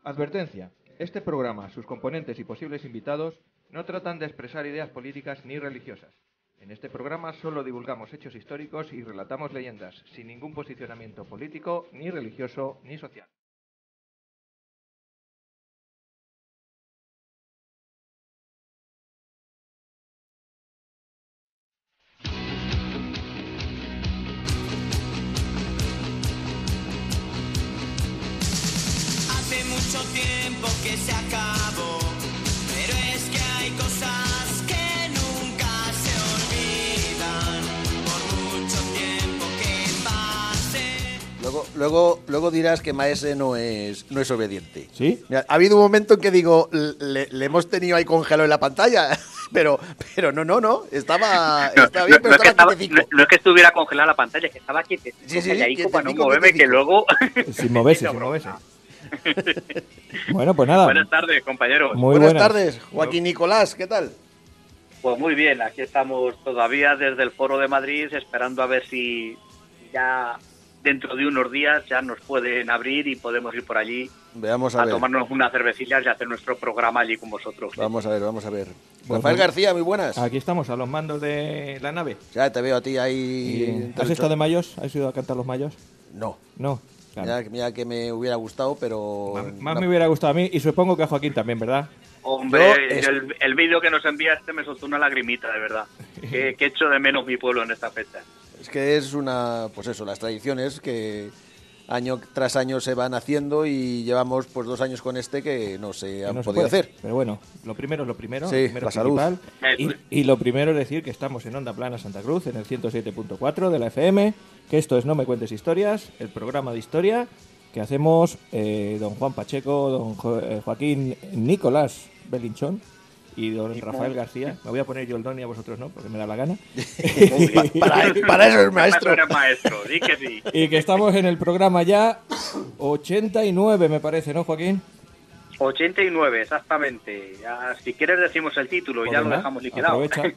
Advertencia. Este programa, sus componentes y posibles invitados no tratan de expresar ideas políticas ni religiosas. En este programa solo divulgamos hechos históricos y relatamos leyendas, sin ningún posicionamiento político, ni religioso, ni social. Hace mucho tiempo que se acabó, pero es que hay cosas que nunca se olvidan, por mucho tiempo que pase. Luego dirás que Maese no es obediente. ¿Sí? Mira, ha habido un momento en que digo, le hemos tenido ahí congelado en la pantalla, pero no, estaba bien, pero estaba quietecico. No es que estuviera congelada la pantalla, es que estaba quietecico, Sí, calladito para no quietecico, moverme, que luego... Sin moverse. Bueno, pues nada. Buenas tardes, compañeros. Muy Buenas buenas. tardes, Joaquín Nicolás, ¿qué tal? Pues muy bien, aquí estamos todavía desde el Foro de Madrid esperando a ver si ya dentro de unos días ya nos pueden abrir y podemos ir por allí Veamos a a ver. tomarnos unas cervecillas y hacer nuestro programa allí con vosotros. Vamos a ver. Pues Rafael muy- García, muy buenas. Aquí estamos, a los mandos de la nave. Ya te veo a ti ahí. ¿Has estado de mayos? ¿Has ido a cantar los mayos? No. No. Claro. Mira que me hubiera gustado, pero... Más me hubiera gustado a mí y supongo que a Joaquín también, ¿verdad? Hombre, Yo- el vídeo que nos enviaste me soltó una lagrimita, de verdad. Que echo de menos mi pueblo en esta fecha. Es que es una... Pues eso, las tradiciones que año tras año se van haciendo y llevamos pues 2 años con este que no se han Que no se podido puede. hacer. Pero bueno, lo primero es lo primero. Sí, lo primero la es salud. principal. Y lo primero es decir que estamos en Onda Plana Santa Cruz, en el 107.4 de la FM, que esto es No me cuentes historias, el programa de historia que hacemos don Juan Pacheco, Joaquín Nicolás Belinchón y don Rafael García. Me voy a poner yo el don y a vosotros no, porque me da la gana. Para eso es maestro. Eres maestro, di que sí. Y que estamos en el programa ya 89, me parece, ¿no, Joaquín? 89, exactamente. Ya, si quieres decimos el título y Pues ya lo venga, dejamos liquidado. aprovecha.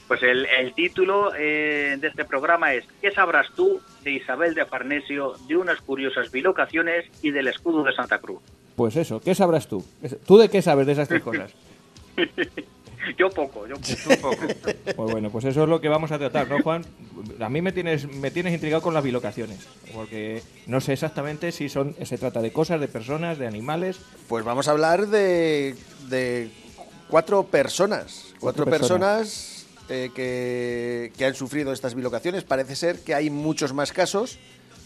Pues el título de este programa es ¿Qué sabrás tú de Isabel de Farnesio, de unas curiosas bilocaciones y del escudo de Santa Cruz? Pues eso, ¿qué sabrás tú? ¿Tú de qué sabes de esas tres cosas? Yo poco. Pues bueno, pues eso es lo que vamos a tratar, ¿no, Juan? A mí me tienes intrigado con las bilocaciones, porque no sé exactamente si se trata de cosas, de personas, de animales. Pues vamos a hablar de 4 personas. Cuatro 4 personas que han sufrido estas bilocaciones. Parece ser que hay muchos más casos,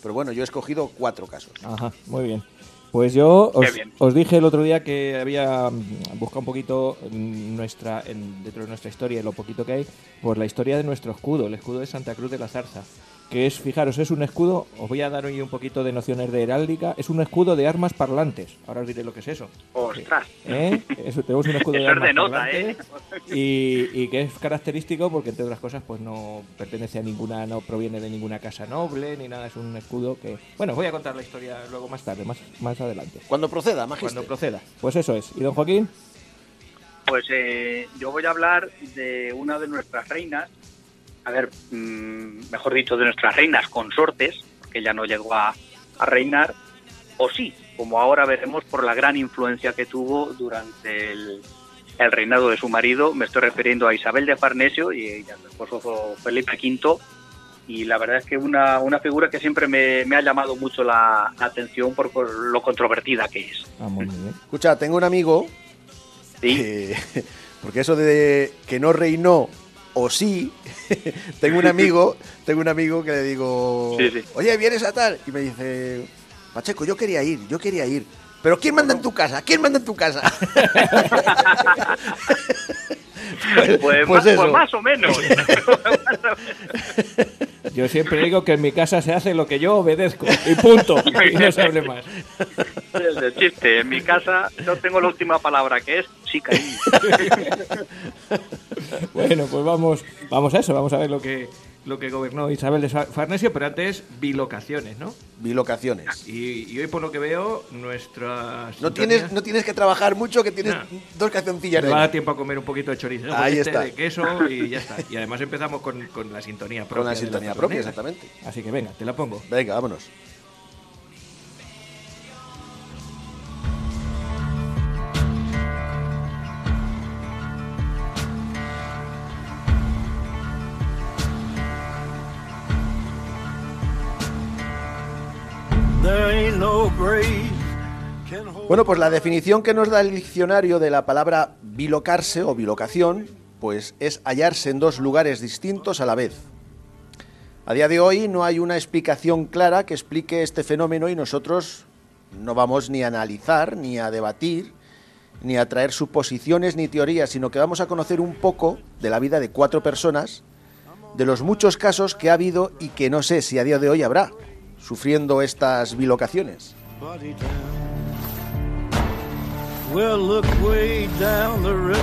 pero bueno, yo he escogido 4 casos. Ajá, muy bien. Pues yo Qué bien. os dije el otro día que había buscado un poquito dentro de nuestra historia, lo poquito que hay, pues la historia de nuestro escudo, el escudo de Santa Cruz de la Zarza. Que es, fijaros, es un escudo, os voy a dar hoy un poquito de nociones de heráldica, es un escudo de armas parlantes. Ahora os diré lo que es eso. ¡Ostras! Tenemos un escudo de Eso es armas de nota, parlantes y que es característico porque, entre otras cosas, pues no pertenece a ninguna, no proviene de ninguna casa noble ni nada, es un escudo que... Bueno, os voy a contar la historia luego más tarde, más adelante. Cuando proceda, Magister. Cuando proceda. Pues eso es. ¿Y don Joaquín? Pues yo voy a hablar de una de nuestras reinas, a ver, mejor dicho, de nuestras reinas consortes, porque ella no llegó a reinar, o sí, como ahora veremos por la gran influencia que tuvo durante el reinado de su marido. Me estoy refiriendo a Isabel de Farnesio y a su esposo Felipe V, y la verdad es que una figura que siempre me ha llamado mucho la atención por lo controvertida que es. Ah, muy bien. Escucha, tengo un amigo ¿Sí? porque eso de que no reinó o sí, tengo un amigo que le digo, Sí. oye, ¿vienes a tal? Y me dice, Pacheco, yo quería ir. Pero ¿quién manda en tu casa? Pues eso. más o menos. Yo siempre digo que en mi casa se hace lo que yo obedezco. Y punto. Y no se hable más. Es el chiste. En mi casa yo tengo la última palabra, que es sí, cariño. Bueno, pues vamos a eso. Vamos a ver lo que gobernó Isabel de Farnesio, pero antes bilocaciones, ¿no? Bilocaciones. Y hoy, por lo que veo, nuestras... No tienes que trabajar mucho, que tienes Nah. 2 cancioncillas Me de... va a dar tiempo a comer un poquito de chorizo, ¿no? Ahí está. de queso y ya está. Y además empezamos con la sintonía propia. Con la de sintonía patrona. propia, exactamente. Así que venga, te la pongo. Venga, vámonos. no grave can hold. Bueno, pues la definición que nos da el diccionario de la palabra bilocarse o bilocación, pues es hallarse en dos lugares distintos a la vez. A día de hoy no hay una explicación clara que explique este fenómeno y nosotros no vamos ni a analizar, ni a debatir, ni a traer suposiciones ni teorías, sino que vamos a conocer un poco de la vida de 4 personas, de los muchos casos que ha habido y que no sé si a día de hoy habrá, sufriendo estas bilocaciones. Body down. Well, look way down the river.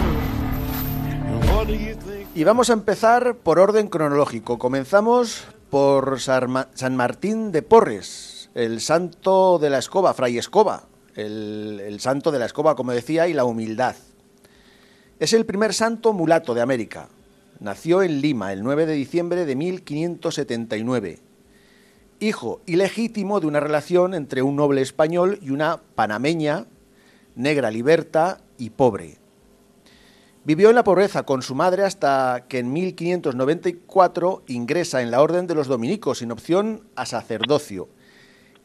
And what do you think? Y vamos a empezar por orden cronológico. Comenzamos por San Martín de Porres, el santo de la escoba, Fray Escoba, el santo de la escoba, como decía, y la humildad. Es el primer santo mulato de América. Nació en Lima el 9 de diciembre de 1579. Hijo ilegítimo de una relación entre un noble español y una panameña, negra liberta y pobre. Vivió en la pobreza con su madre hasta que en 1594 ingresa en la Orden de los Dominicos sin opción a sacerdocio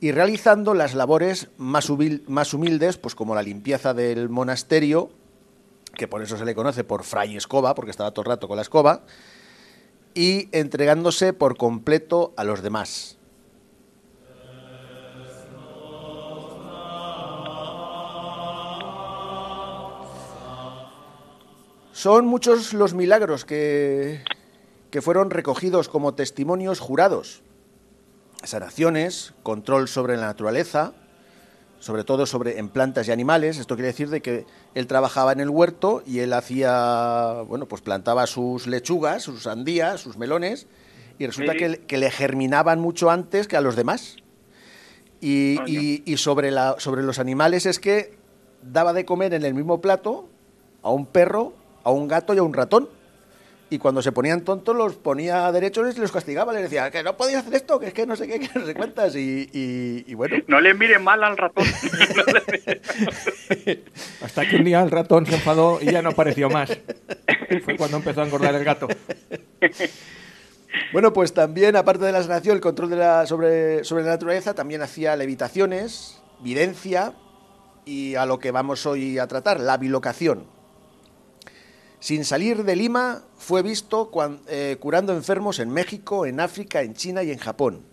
y realizando las labores más humildes, pues como la limpieza del monasterio, que por eso se le conoce por Fray Escoba, porque estaba todo el rato con la escoba, y entregándose por completo a los demás. Son muchos los milagros que fueron recogidos como testimonios jurados. Sanaciones, control sobre la naturaleza, sobre todo en plantas y animales. Esto quiere decir de que él trabajaba en el huerto y él hacía, bueno, pues plantaba sus lechugas, sus sandías, sus melones, y resulta que le germinaban mucho antes que a los demás. Y sobre los animales es que daba de comer en el mismo plato a un perro, a un gato y a un ratón. Y cuando se ponían tontos los ponía derechos y los castigaba. Les decía que no podías hacer esto, que es que no sé qué, que no sé cuántas. Y bueno. No le miren mal al ratón. Hasta que un día el ratón se enfadó y ya no apareció más. Fue cuando empezó a engordar el gato. Bueno, pues también, aparte de la sanación, el control sobre la naturaleza, también hacía levitaciones, videncia y a lo que vamos hoy a tratar, la bilocación. Sin salir de Lima, fue visto curando enfermos en México, en África, en China y en Japón.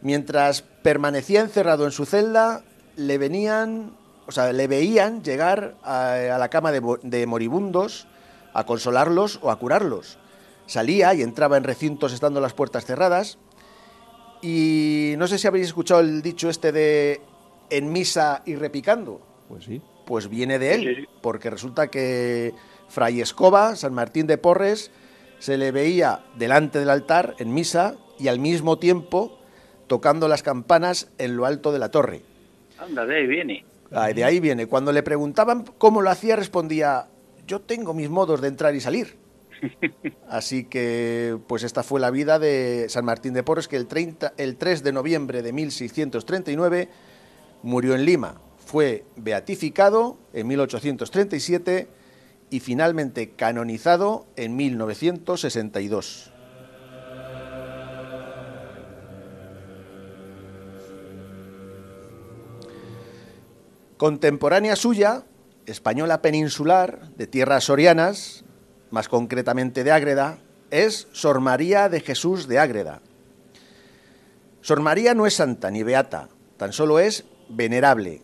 Mientras permanecía encerrado en su celda, le veían llegar a la cama de moribundos a consolarlos o a curarlos. Salía y entraba en recintos estando las puertas cerradas. Y no sé si habéis escuchado el dicho este de en misa y repicando. Pues sí. Pues viene de él, porque resulta que Fray Escoba, San Martín de Porres, se le veía delante del altar en misa y al mismo tiempo tocando las campanas en lo alto de la torre. Anda, de ahí viene. De ahí viene. Cuando le preguntaban cómo lo hacía, respondía: yo tengo mis modos de entrar y salir. Así que, pues esta fue la vida de San Martín de Porres, que el 3 de noviembre de 1639 murió en Lima. Fue beatificado en 1837 y finalmente canonizado en 1962. Contemporánea suya, española peninsular, de tierras sorianas, más concretamente de Ágreda, es Sor María de Jesús de Ágreda. Sor María no es santa ni beata, tan solo es venerable.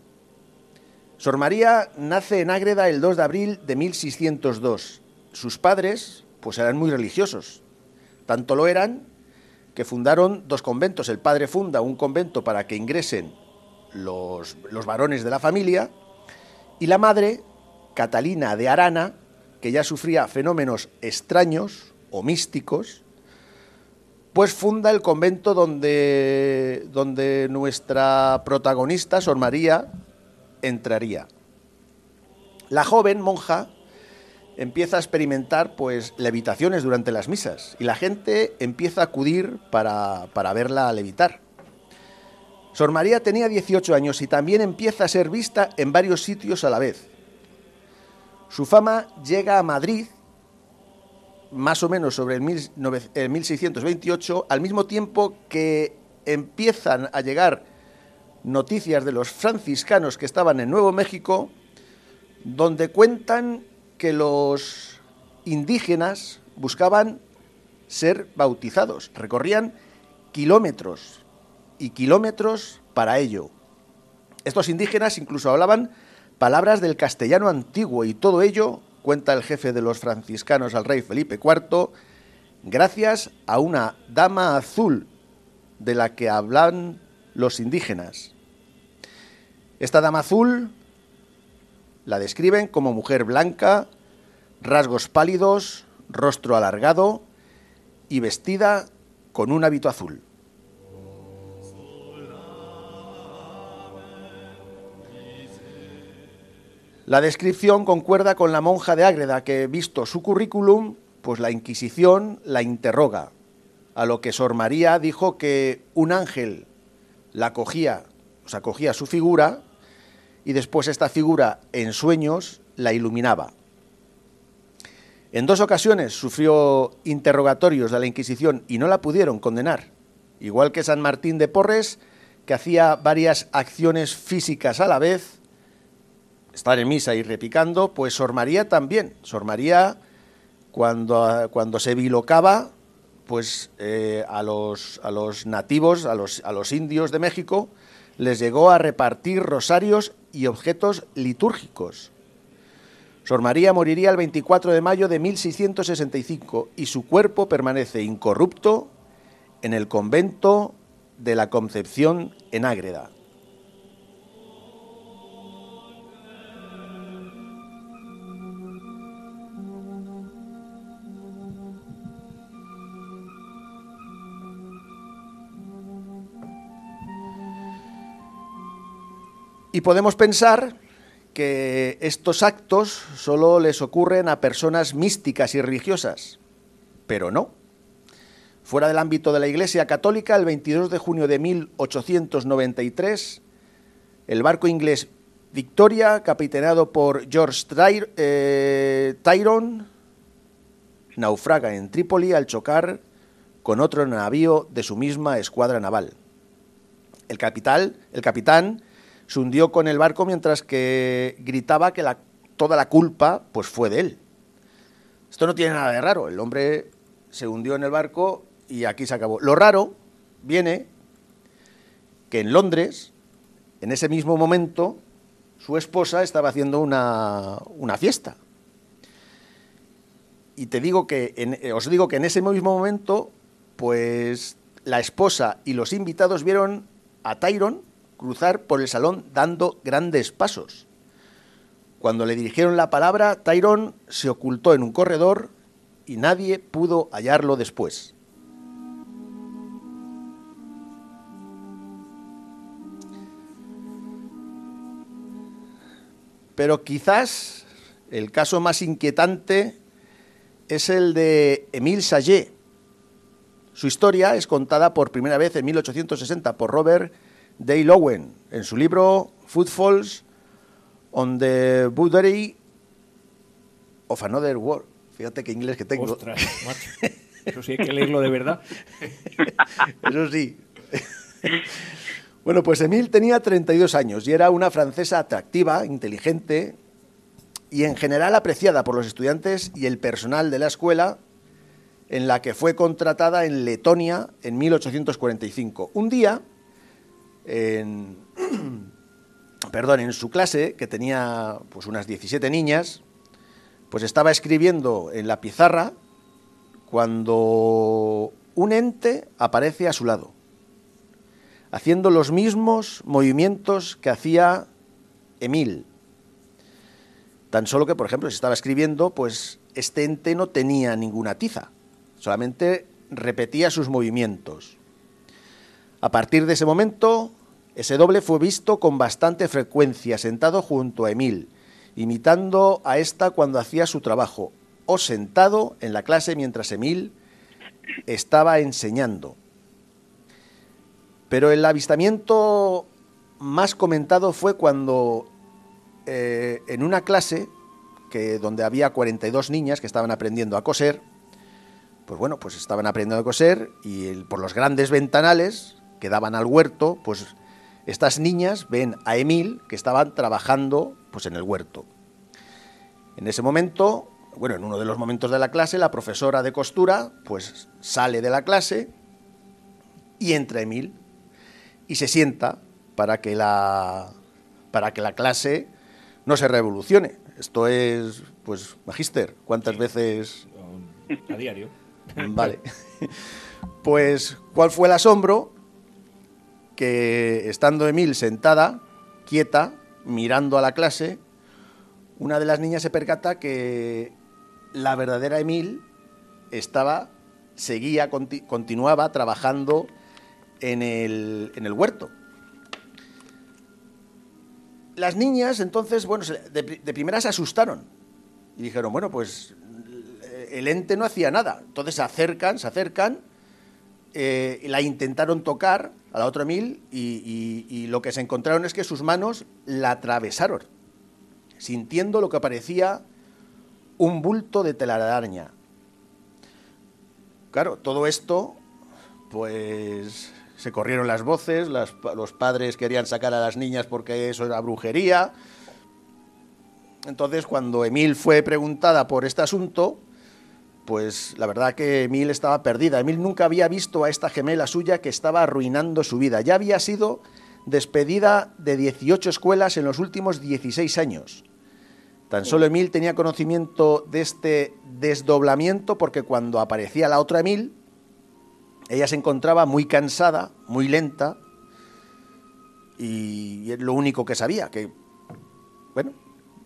Sor María nace en Ágreda el 2 de abril de 1602. Sus padres, pues eran muy religiosos. Tanto lo eran que fundaron 2 conventos. El padre funda un convento para que ingresen los varones de la familia, y la madre, Catalina de Arana, que ya sufría fenómenos extraños o místicos, pues funda el convento donde nuestra protagonista, Sor María, entraría. La joven monja empieza a experimentar pues levitaciones durante las misas y la gente empieza a acudir para verla levitar. Sor María tenía 18 años y también empieza a ser vista en varios sitios a la vez. Su fama llega a Madrid más o menos sobre el 1628, al mismo tiempo que empiezan a llegar noticias de los franciscanos que estaban en Nuevo México, donde cuentan que los indígenas buscaban ser bautizados, recorrían kilómetros y kilómetros para ello. Estos indígenas incluso hablaban palabras del castellano antiguo y todo ello, cuenta el jefe de los franciscanos al rey Felipe IV, gracias a una dama azul de la que hablan los indígenas. Esta dama azul la describen como mujer blanca, rasgos pálidos, rostro alargado y vestida con un hábito azul. La descripción concuerda con la monja de Ágreda que, visto su currículum, pues la Inquisición la interroga, a lo que Sor María dijo que un ángel la cogía, o sea, cogía su figura y después esta figura en sueños la iluminaba. En 2 ocasiones sufrió interrogatorios de la Inquisición y no la pudieron condenar, igual que San Martín de Porres, que hacía varias acciones físicas a la vez, estar en misa y repicando, pues Sor María también. Sor María, cuando se bilocaba, pues a los nativos, a los indios de México, les llegó a repartir rosarios y objetos litúrgicos. Sor María moriría el 24 de mayo de 1665 y su cuerpo permanece incorrupto en el convento de la Concepción en Ágreda. Y podemos pensar que estos actos solo les ocurren a personas místicas y religiosas, pero no. Fuera del ámbito de la Iglesia Católica, el 22 de junio de 1893, el barco inglés Victoria, capitaneado por George Tyrone, naufraga en Trípoli al chocar con otro navío de su misma escuadra naval. El capitán se hundió con el barco mientras que gritaba que toda la culpa pues fue de él. Esto no tiene nada de raro, el hombre se hundió en el barco y aquí se acabó. Lo raro viene que en Londres, en ese mismo momento, su esposa estaba haciendo una fiesta. Y os digo que en ese mismo momento, pues la esposa y los invitados vieron a Tyrone cruzar por el salón dando grandes pasos. Cuando le dirigieron la palabra, Tyrone se ocultó en un corredor y nadie pudo hallarlo después. Pero quizás el caso más inquietante es el de Émile Saget. Su historia es contada por primera vez en 1860 por Robert Dale Owen en su libro Footfalls on the Boundary of Another World. Fíjate qué inglés que tengo. Ostras, macho. Eso sí hay que leerlo de verdad. Eso sí. Bueno, pues Émile tenía 32 años y era una francesa atractiva, inteligente y en general apreciada por los estudiantes y el personal de la escuela, en la que fue contratada en Letonia en 1845. Un día, en su clase, que tenía pues unas 17 niñas, pues estaba escribiendo en la pizarra cuando un ente aparece a su lado, haciendo los mismos movimientos que hacía Émile. Tan solo que, por ejemplo, si estaba escribiendo, pues este ente no tenía ninguna tiza, solamente repetía sus movimientos. A partir de ese momento, ese doble fue visto con bastante frecuencia sentado junto a Émile, imitando a esta cuando hacía su trabajo, o sentado en la clase mientras Émile estaba enseñando. Pero el avistamiento más comentado fue cuando en una clase donde había 42 niñas que estaban aprendiendo a coser, pues estaban aprendiendo a coser y por los grandes ventanales que daban al huerto, pues estas niñas ven a Emil que estaban trabajando pues, en el huerto. En ese momento, bueno, en uno de los momentos de la clase, la profesora de costura pues sale de la clase y entra Emil y se sienta para que la clase no se revolucione. Esto es, pues, magíster, ¿cuántas veces? A diario. Vale. Pues, ¿cuál fue el asombro? Que estando Emil sentada, quieta, mirando a la clase, una de las niñas se percata que la verdadera Emil continuaba trabajando en el huerto. Las niñas, entonces, bueno, de primera se asustaron y dijeron, bueno, pues el ente no hacía nada. Entonces se acercan, la intentaron tocar a la otra Emil y lo que se encontraron es que sus manos la atravesaron, sintiendo lo que parecía un bulto de telaraña. Claro, todo esto, pues se corrieron las voces, los padres querían sacar a las niñas porque eso era brujería. Entonces, cuando Emil fue preguntada por este asunto, pues la verdad que Emil estaba perdida. Emil nunca había visto a esta gemela suya que estaba arruinando su vida. Ya había sido despedida de 18 escuelas en los últimos 16 años. Tan solo Emil tenía conocimiento de este desdoblamiento porque cuando aparecía la otra Emil, ella se encontraba muy cansada, muy lenta, y es lo único que sabía, que, bueno,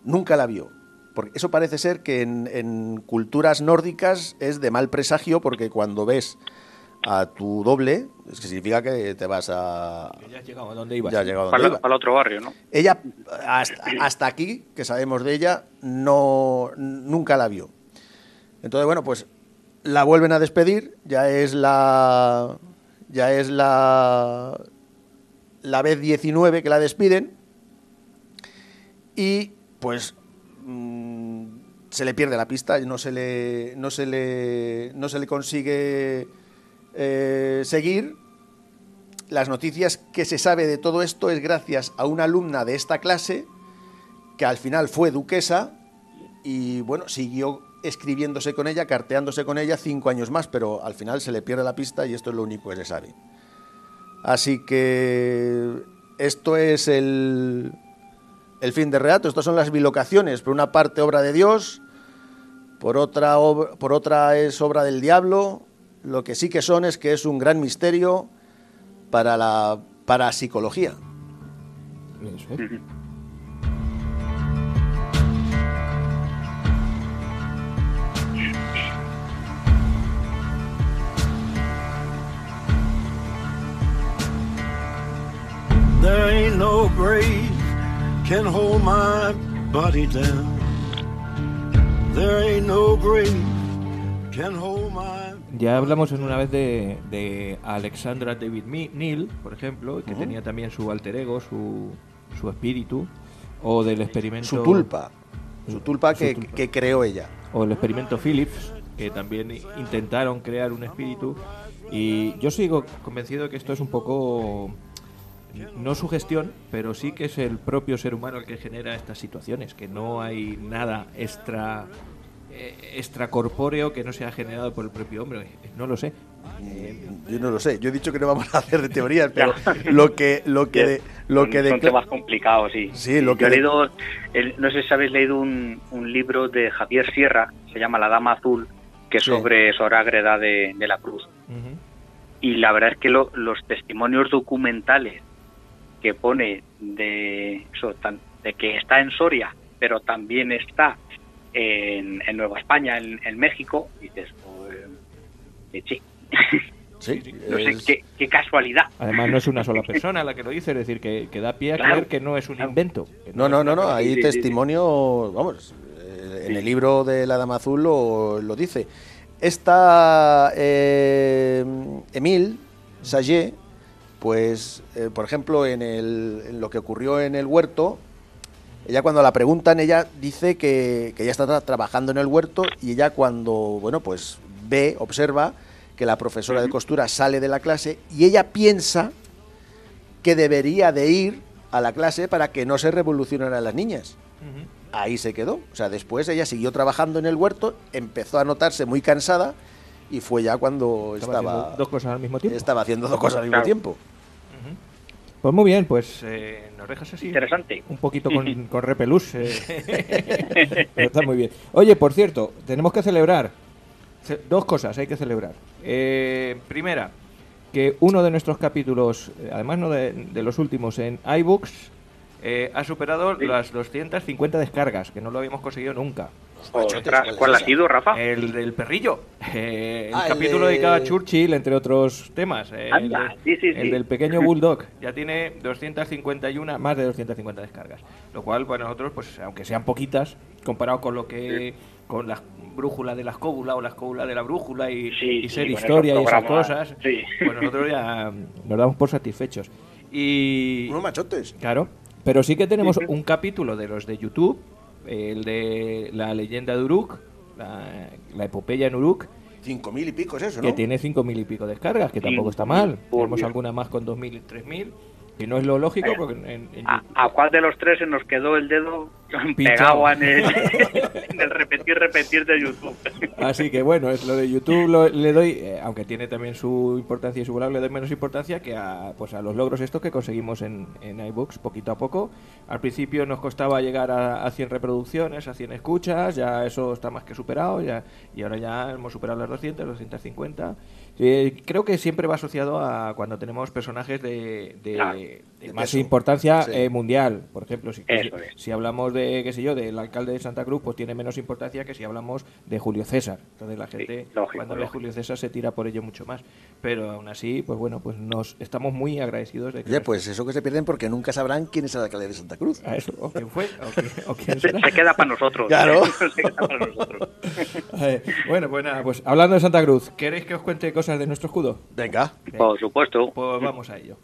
nunca la vio. Porque eso parece ser que en culturas nórdicas es de mal presagio, porque cuando ves a tu doble, es que significa que te vas a... Que ya has llegado a donde ibas. Ya has llegado a donde ibas. Para el otro barrio, ¿no? Ella, hasta aquí, que sabemos de ella, nunca la vio. Entonces, bueno, pues la vuelven a despedir, ya es la vez 19 que la despiden y pues se le pierde la pista, no se le consigue seguir. Las noticias que se sabe de todo esto es gracias a una alumna de esta clase que al final fue duquesa y bueno, siguió escribiéndose con ella, carteándose con ella 5 años más, pero al final se le pierde la pista y esto es lo único que se sabe. Así que esto es el fin del relato. Estas son las bilocaciones. Por una parte, obra de Dios, por otra es obra del diablo. Lo que sí que son es que es un gran misterio para la parapsicología. Eso es. There ain't no grave can hold my body down. There ain't no grave can hold my... Ya hablamos en una vez de Alexandra David Neal, por ejemplo, que tenía también su alter ego, su espíritu, o del experimento... Su tulpa que creó ella. O el experimento Phillips, que también intentaron crear un espíritu. Y yo sigo convencido de que esto es un poco... no sugestión, pero sí que es el propio ser humano el que genera estas situaciones, que no hay nada extracorpóreo que no sea generado por el propio hombre. No lo sé. Yo no lo sé. Yo he dicho que no vamos a hacer de teorías, pero lo que son temas complicados, sí. Sí, lo que yo he leído, no sé si habéis leído un libro de Javier Sierra, se llama La Dama Azul, que es sobre Ágreda de la Cruz. Y la verdad es que los testimonios documentales que pone de que está en Soria, pero también está en Nueva España, en México, dices, sí. No sé, qué casualidad. Además no es una sola persona la que lo dice, es decir, que da pie a creer que no es un invento. No, hay testimonio, vamos, en el libro de La Dama Azul lo dice. Esta Émile Saget, pues, por ejemplo, en lo que ocurrió en el huerto, ella cuando la preguntan, ella dice que ella está trabajando en el huerto y ella cuando, bueno, pues observa que la profesora de costura sale de la clase y ella piensa que debería de ir a la clase para que no se revolucionaran las niñas. Ahí se quedó. O sea, después ella siguió trabajando en el huerto, empezó a notarse muy cansada y fue ya cuando haciendo dos cosas al mismo tiempo. estaba haciendo dos cosas al mismo Claro. tiempo. Pues muy bien, pues nos dejas así. Interesante. Un poquito con repelús. Pero está muy bien. Oye, por cierto, tenemos que celebrar. Dos cosas hay que celebrar. Primera, que uno de nuestros capítulos, además no de los últimos, en iBooks, ha superado las 250 descargas, que no lo habíamos conseguido nunca. Ostras, ¿cuál ha sido, Rafa? El del perrillo. El Ah, el capítulo de- dedicado a Churchill, entre otros temas. Anda, sí. El del pequeño Bulldog. Ya tiene 251, más de 250 descargas. Lo cual, para nosotros, pues aunque sean poquitas, comparado con lo que... con la brújula de la escóbula o la escóbula de la brújula y ser con historia esos y esas programas, cosas, sí. pues nosotros ya nos damos por satisfechos. Y... Unos machotes. Claro, pero sí que tenemos un capítulo de los de YouTube, el de la leyenda de Uruk, la epopeya en Uruk, 5.000 y pico es eso, ¿no? que tiene 5.000 y pico descargas, que tampoco está 5.000, mal. por Tenemos Dios. alguna más con 2.000 y 3.000, que no es lo lógico, porque en ¿A cuál de los tres se nos quedó el dedo Pinchado. pegado en el repetir de YouTube? Así que bueno, es lo de YouTube le doy, aunque tiene también su importancia y su valor, le doy menos importancia que a los logros estos que conseguimos en iBooks poquito a poco. Al principio nos costaba llegar a 100 reproducciones, a 100 escuchas, ya eso está más que superado, y ahora ya hemos superado las 200, 250. Creo que siempre va asociado a cuando tenemos personajes de Claro. más peso. importancia Sí. mundial. Por ejemplo, Eso es. si hablamos de, qué sé yo, del alcalde de Santa Cruz, pues tiene menos importancia que si hablamos de Julio César. Entonces la gente, lógico, cuando ve a lógico. Julio César, se tira por ello mucho más. Pero aún así, pues bueno, pues nos estamos muy agradecidos de que... Oye, pues eso que se pierden porque nunca sabrán quién es el alcalde de Santa Cruz. A eso, o quién fue, o quién Se será. queda para nosotros. Claro. Se queda para nosotros. Bueno, pues nada, pues hablando de Santa Cruz, ¿queréis que os cuente cosas de nuestro escudo? Venga. Por supuesto. Pues vamos a ello.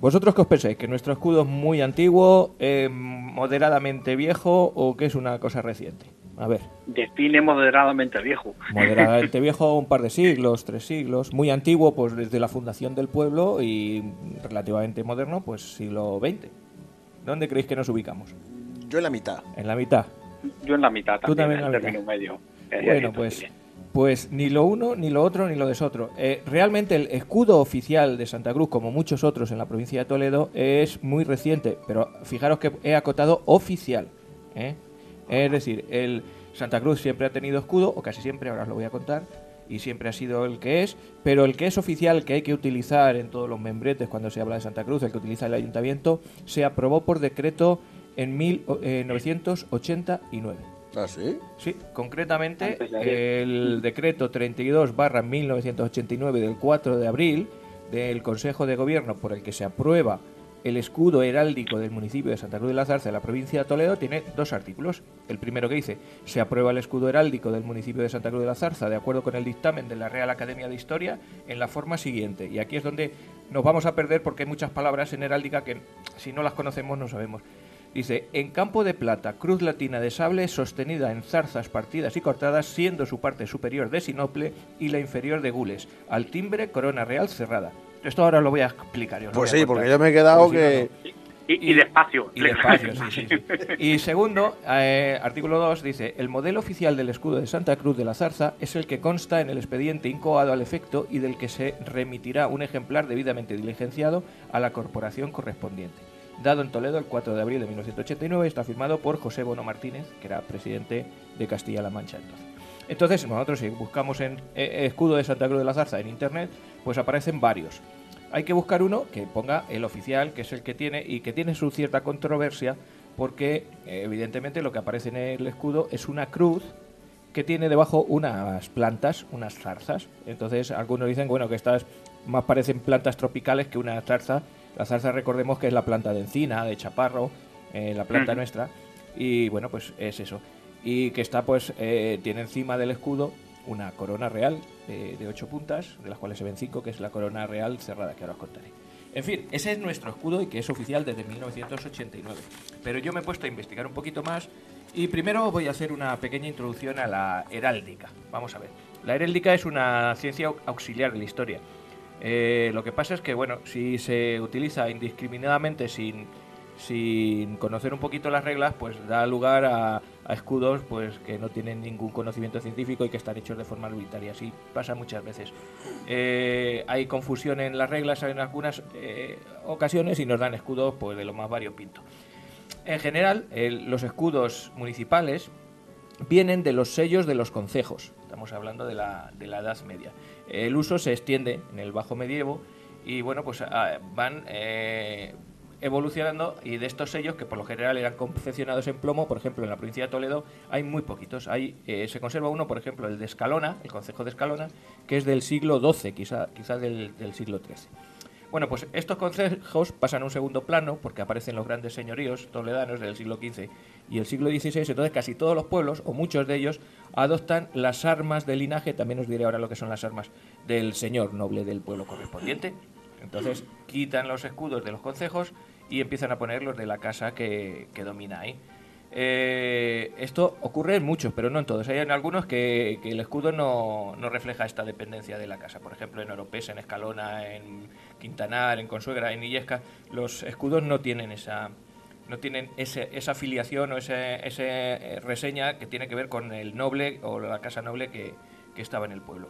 ¿Vosotros qué os pensáis? ¿Que nuestro escudo es muy antiguo, moderadamente viejo o que es una cosa reciente? A ver, Define moderadamente viejo. moderadamente viejo, un par de siglos, 3 siglos. Muy antiguo, pues desde la fundación del pueblo, y relativamente moderno, pues siglo XX. ¿Dónde creéis que nos ubicamos? Yo en la mitad. En la mitad. Yo en la mitad Tú también también, en en la término mitad. medio. Bueno, pues ni lo uno, ni lo otro, ni lo desotro. Realmente el escudo oficial de Santa Cruz, como muchos otros en la provincia de Toledo, es muy reciente, pero fijaros que he acotado oficial, ¿eh? Es decir, el Santa Cruz siempre ha tenido escudo, o casi siempre, ahora os lo voy a contar, y siempre ha sido el que es, pero el que es oficial, que hay que utilizar en todos los membretes cuando se habla de Santa Cruz, el que utiliza el ayuntamiento, se aprobó por decreto en 1989. ¿Ah, sí? Sí, concretamente Antes de ayer. el decreto 32/1989 del 4 de abril del Consejo de Gobierno por el que se aprueba el escudo heráldico del municipio de Santa Cruz de la Zarza de la provincia de Toledo tiene 2 artículos. El primero que dice: se aprueba el escudo heráldico del municipio de Santa Cruz de la Zarza de acuerdo con el dictamen de la Real Academia de Historia en la forma siguiente. Y aquí es donde nos vamos a perder porque hay muchas palabras en heráldica que si no las conocemos no sabemos. Dice: en campo de plata, cruz latina de sable sostenida en zarzas partidas y cortadas, siendo su parte superior de sinople y la inferior de gules. Al timbre, corona real cerrada. Esto ahora lo voy a explicar yo. os lo Pues voy a sí, contar. porque yo me he quedado Porque si no, que... no. Y despacio. Y despacio, sí. Y segundo, artículo 2 dice: el modelo oficial del escudo de Santa Cruz de la Zarza es el que consta en el expediente incoado al efecto y del que se remitirá un ejemplar debidamente diligenciado a la corporación correspondiente. Dado en Toledo el 4 de abril de 1989, está firmado por José Bono Martínez, que era presidente de Castilla-La Mancha entonces. Nosotros, si buscamos en escudo de Santa Cruz de la Zarza en internet, pues aparecen varios. Hay que buscar uno que ponga el oficial, que es el que tiene, y que tiene su cierta controversia, porque evidentemente lo que aparece en el escudo es una cruz que tiene debajo unas plantas, unas zarzas. Entonces algunos dicen, bueno, que estas más parecen plantas tropicales que una zarza. La zarza, recordemos que es la planta de encina, de chaparro, la planta nuestra, y bueno, pues es eso. Y que está, pues, tiene encima del escudo una corona real de 8 puntas, de las cuales se ven 5, que es la corona real cerrada, que ahora os contaré. En fin, ese es nuestro escudo y que es oficial desde 1989. Pero yo me he puesto a investigar un poquito más y primero voy a hacer una pequeña introducción a la heráldica. Vamos a ver. La heráldica es una ciencia auxiliar de la historia. Lo que pasa es que, bueno, si se utiliza indiscriminadamente sin conocer un poquito las reglas, pues da lugar a escudos pues que no tienen ningún conocimiento científico y que están hechos de forma arbitraria. Así pasa muchas veces. Hay confusión en las reglas en algunas ocasiones y nos dan escudos pues de lo más variopinto. En general, los escudos municipales vienen de los sellos de los concejos. Estamos hablando de la Edad Media. El uso se extiende en el Bajo Medievo y bueno, pues van evolucionando, y de estos sellos, que por lo general eran confeccionados en plomo, por ejemplo en la provincia de Toledo hay muy poquitos. Se conserva uno, por ejemplo el de Escalona, el concejo de Escalona, que es del siglo XII, quizá del siglo XIII. Bueno, pues estos concejos pasan a un segundo plano porque aparecen los grandes señoríos toledanos del siglo XV y el siglo XVI. Entonces casi todos los pueblos, o muchos de ellos, adoptan las armas de linaje. También os diré ahora lo que son las armas del señor noble del pueblo correspondiente. Entonces quitan los escudos de los concejos y empiezan a poner los de la casa que domina ahí. Esto ocurre en muchos, pero no en todos. Hay en algunos que el escudo no refleja esta dependencia de la casa. Por ejemplo, en Oropesa, en Escalona, en Quintanar, en Consuegra, en Illescas, los escudos no tienen esa afiliación o esa reseña que tiene que ver con el noble o la casa noble que estaba en el pueblo.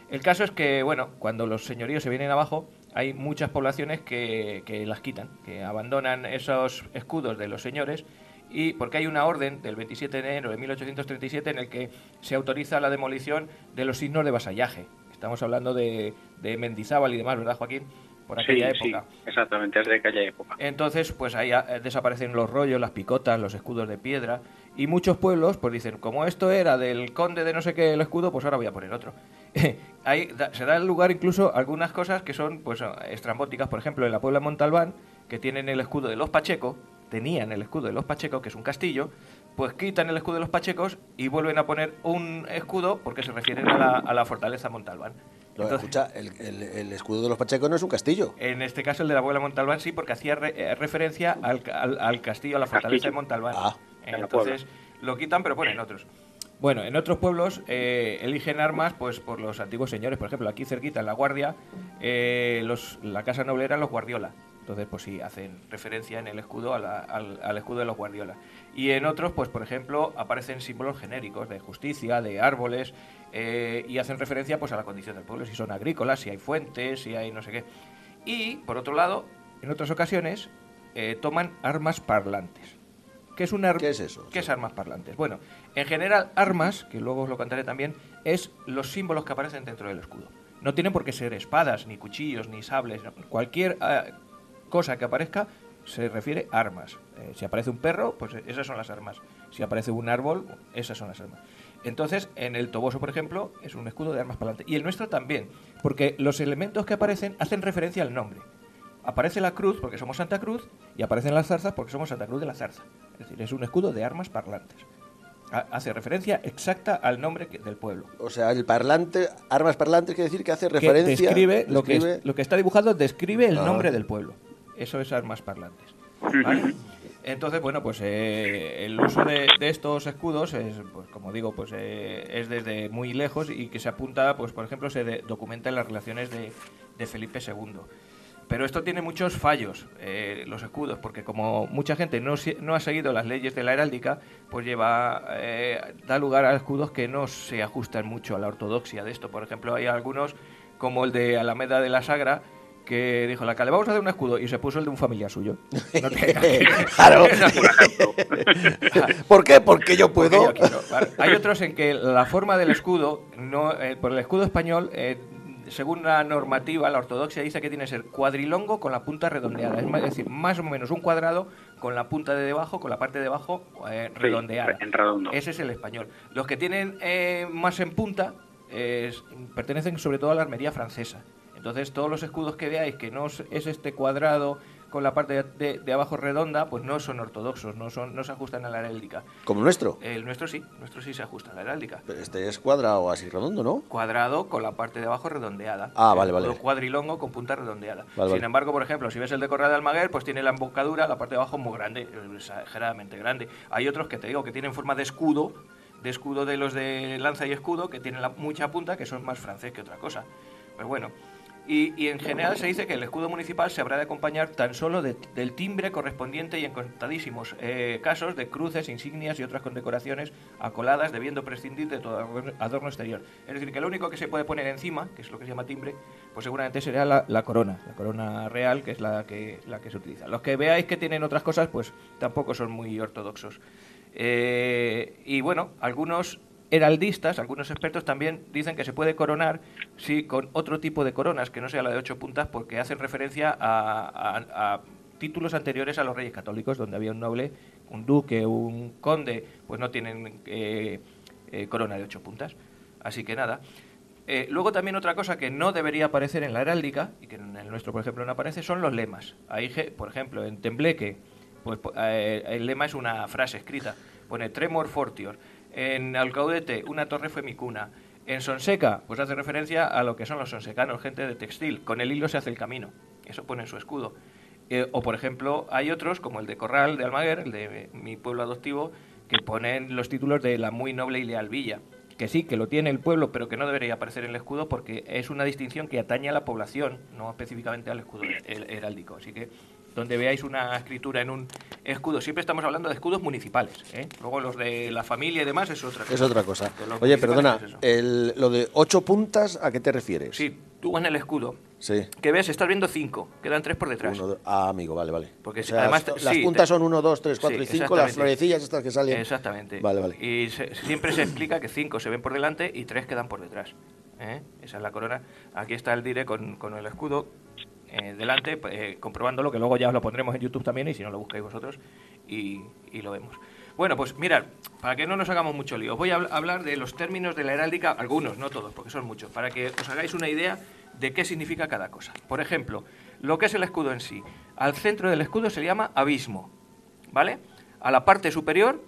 El caso es que, bueno, cuando los señoríos se vienen abajo, hay muchas poblaciones que las quitan, que abandonan esos escudos de los señores, y porque hay una orden del 27 de enero de 1837 en el que se autoriza la demolición de los signos de vasallaje. Estamos hablando de Mendizábal y demás, ¿verdad, Joaquín? Por aquella época. Sí, exactamente, es de aquella época. Entonces, pues ahí desaparecen los rollos, las picotas, los escudos de piedra, y muchos pueblos pues dicen, como esto era del conde de no sé qué el escudo, pues ahora voy a poner otro. Ahí se da lugar incluso a algunas cosas que son pues estrambóticas. Por ejemplo, en la Puebla de Montalbán, que tienen el escudo de los Pacheco, tenían el escudo de los Pacheco, que es un castillo, pues quitan el escudo de los Pachecos y vuelven a poner un escudo porque se refieren a la fortaleza Montalbán. Entonces, escucha, el escudo de los Pachecos no es un castillo. En este caso el de la Puebla de Montalbán sí, porque hacía referencia al castillo, a la fortaleza de Montalbán. Entonces lo quitan pero ponen otros. Bueno, en otros pueblos eligen armas pues por los antiguos señores. Por ejemplo, aquí cerquita en La Guardia, la casa noble eran los Guardiola. Entonces, pues sí, hacen referencia en el escudo al escudo de los Guardiola. Y en otros, pues por ejemplo, aparecen símbolos genéricos de justicia, de árboles, y hacen referencia pues a la condición del pueblo, si son agrícolas, si hay fuentes, si hay no sé qué. Y, por otro lado, en otras ocasiones, toman armas parlantes. ¿Qué es eso? ¿Qué es armas parlantes? Bueno, en general, armas, que luego os lo contaré también, es los símbolos que aparecen dentro del escudo. No tienen por qué ser espadas, ni cuchillos, ni sables, no. Cualquier cosa que aparezca se refiere a armas. Si aparece un perro, pues esas son las armas. Si aparece un árbol, esas son las armas. Entonces, en el Toboso, por ejemplo, es un escudo de armas parlantes. Y el nuestro también, porque los elementos que aparecen hacen referencia al nombre. Aparece la cruz porque somos Santa Cruz y aparecen las zarzas porque somos Santa Cruz de la Zarza. Es decir, es un escudo de armas parlantes. Hace referencia exacta al nombre del pueblo. O sea, el parlante, armas parlantes quiere decir que hace referencia... Describe lo que está dibujado, describe el nombre del pueblo. Eso es armas parlantes. ¿Vale? Entonces, bueno, pues el uso de estos escudos es, pues como digo, pues es desde muy lejos y que se apunta, pues por ejemplo, se documenta en las relaciones de Felipe II. Pero esto tiene muchos fallos, los escudos, porque como mucha gente no ha seguido las leyes de la heráldica, pues da lugar a escudos que no se ajustan mucho a la ortodoxia de esto. Por ejemplo, hay algunos, como el de Alameda de la Sagra, que dijo, le vamos a hacer un escudo, y se puso el de un familiar suyo. No claro. ¿Por qué? Porque yo puedo. Porque yo quiero, ¿vale? Hay otros en que la forma del escudo, por el escudo español, según la normativa, la ortodoxia dice que tiene que ser cuadrilongo con la punta redondeada. Es decir, más o menos un cuadrado con la punta de debajo, con la parte de abajo redondeada. En redondo. Ese es el español. Los que tienen más en punta pertenecen sobre todo a la armería francesa. Entonces, todos los escudos que veáis que no es este cuadrado con la parte de abajo redonda, pues no son ortodoxos, no se ajustan a la heráldica. ¿Como nuestro? El nuestro sí se ajusta a la heráldica. Pero este es cuadrado así redondo, ¿no? Cuadrado con la parte de abajo redondeada. Vale. Cuadrilongo con punta redondeada. Vale. Sin embargo, por ejemplo, si ves el de Corral de Almaguer, pues tiene la embocadura, la parte de abajo muy grande, exageradamente grande. Hay otros que te digo que tienen forma de escudo de los de lanza y escudo, que tienen mucha punta, que son más francés que otra cosa. Pero bueno, y en general se dice que el escudo municipal se habrá de acompañar tan solo del timbre correspondiente y en contadísimos casos de cruces, insignias y otras condecoraciones acoladas, debiendo prescindir de todo adorno exterior. Es decir, que lo único que se puede poner encima, que es lo que se llama timbre, pues seguramente será la corona real, que es la que se utiliza. Los que veáis que tienen otras cosas, pues tampoco son muy ortodoxos. Y bueno, algunos heraldistas, algunos expertos también dicen que se puede coronar con otro tipo de coronas, que no sea la de 8 puntas, porque hacen referencia a títulos anteriores a los reyes católicos, donde había un noble, un duque, un conde, pues no tienen corona de 8 puntas. Así que nada. Luego también otra cosa que no debería aparecer en la heráldica, y que en el nuestro, por ejemplo, no aparece, son los lemas. Ahí, por ejemplo, en Tembleque, pues el lema es una frase escrita, pone Tremor Fortior. En Alcaudete, una torre fue mi cuna. En Sonseca, pues hace referencia a lo que son los sonsecanos, gente de textil. Con el hilo se hace el camino. Eso pone en su escudo. O, por ejemplo, hay otros, como el de Corral de Almaguer, el de mi pueblo adoptivo, que ponen los títulos de la muy noble y leal villa. Que sí, que lo tiene el pueblo, pero que no debería aparecer en el escudo porque es una distinción que atañe a la población, no específicamente al escudo heráldico. Así que donde veáis una escritura en un escudo, siempre estamos hablando de escudos municipales, ¿eh? Luego los de la familia y demás es otra cosa. Es otra cosa. Oye, perdona, lo de 8 puntas, ¿a qué te refieres? Sí, tú en el escudo, sí, que ves, estás viendo 5, quedan 3 por detrás. Amigo, vale. Porque o sea, además, las puntas son 1, 2, 3, 4 y 5, las florecillas estas que salen. Exactamente. Vale. Y siempre se explica que 5 se ven por delante y 3 quedan por detrás. Esa es la corona. Aquí está el dire con el escudo delante, comprobándolo, que luego ya os lo pondremos en YouTube también, y si no lo buscáis vosotros y lo vemos. Bueno, pues mirad, para que no nos hagamos mucho lío, voy a hablar de los términos de la heráldica, algunos, no todos, porque son muchos, para que os hagáis una idea de qué significa cada cosa. Por ejemplo, lo que es el escudo en sí. Al centro del escudo se llama abismo, ¿vale? A la parte superior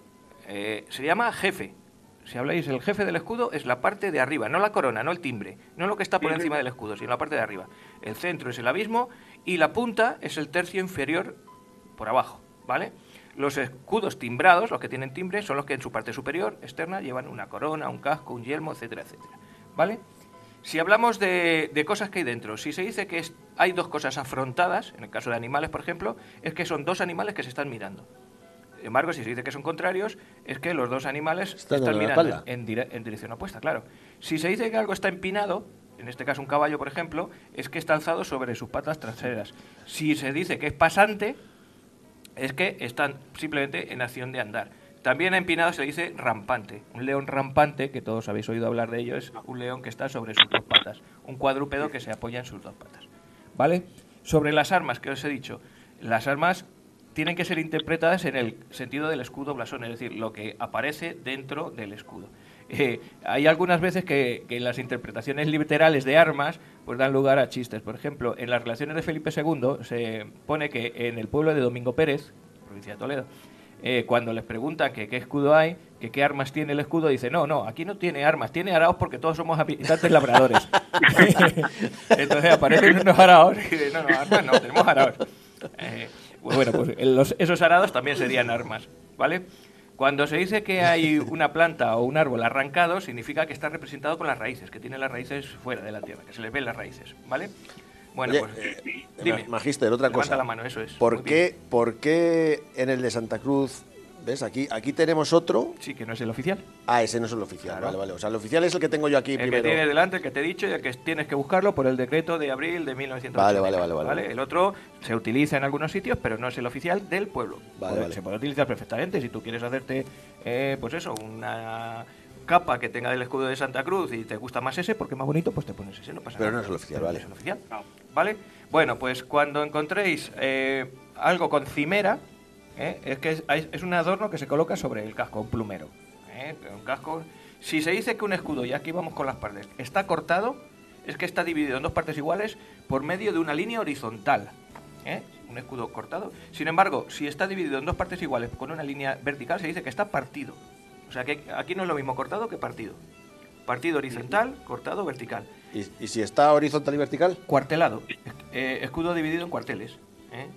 se llama jefe. Si habláis, el jefe del escudo es la parte de arriba, no la corona, no el timbre, no lo que está por encima del escudo, sino la parte de arriba. El centro es el abismo y la punta es el tercio inferior por abajo, ¿vale? Los escudos timbrados, los que tienen timbre, son los que en su parte superior, externa, llevan una corona, un casco, un yelmo, etcétera, etcétera, ¿vale? Si hablamos de cosas que hay dentro, si se dice que hay dos cosas afrontadas, en el caso de animales, por ejemplo, es que son dos animales que se están mirando. Sin embargo, si se dice que son contrarios, es que los dos animales están mirando en dirección opuesta, claro. Si se dice que algo está empinado, en este caso un caballo, por ejemplo, es que está alzado sobre sus patas traseras. Si se dice que es pasante, es que están simplemente en acción de andar. También a empinado se le dice rampante. Un león rampante, que todos habéis oído hablar de ello, es un león que está sobre sus dos patas. Un cuadrúpedo que se apoya en sus dos patas. ¿Vale? Sobre las armas que os he dicho, las armas tienen que ser interpretadas en el sentido del escudo blasón, es decir, lo que aparece dentro del escudo. Hay algunas veces que las interpretaciones literales de armas pues dan lugar a chistes. Por ejemplo, en las relaciones de Felipe II se pone que en el pueblo de Domingo Pérez, provincia de Toledo, cuando les preguntan que qué escudo hay, que qué armas tiene el escudo, dice, no, aquí no tiene armas, tiene araos porque todos somos habitantes labradores. Entonces aparecen unos araos y dicen, no, armas no, tenemos araos. Bueno, pues esos arados también serían armas, ¿vale? Cuando se dice que hay una planta o un árbol arrancado, significa que está representado con las raíces, que tiene las raíces fuera de la tierra, que se les ven las raíces, ¿vale? Bueno, oye, pues dime. Magíster, otra Levanta cosa. la mano, eso es. ¿Por qué en el de Santa Cruz, ves, aquí tenemos otro? Sí, que no es el oficial. Ah, ese no es el oficial, Claro. vale. O sea, el oficial es el que tengo yo aquí El primero. que tienes delante, el que te he dicho, y el que tienes que buscarlo por el decreto de abril de 1980. Vale. El otro se utiliza en algunos sitios, pero no es el oficial del pueblo. Vale. Se puede utilizar perfectamente. Si tú quieres hacerte, pues eso, una capa que tenga el escudo de Santa Cruz y te gusta más ese porque es más bonito, pues te pones ese, no pasa Pero nada. no es el oficial, Pero vale. no es el oficial, ¿vale? Bueno, pues cuando encontréis algo con cimera, es que es un adorno que se coloca sobre el casco, un plumero. Un casco. Si se dice que un escudo, y aquí vamos con las partes, está cortado, es que está dividido en dos partes iguales por medio de una línea horizontal. un escudo cortado. Sin embargo, si está dividido en dos partes iguales con una línea vertical, se dice que está partido. O sea que aquí no es lo mismo cortado que partido. Partido horizontal, cortado vertical. ¿Y si está horizontal y vertical? Cuartelado, escudo dividido en cuarteles.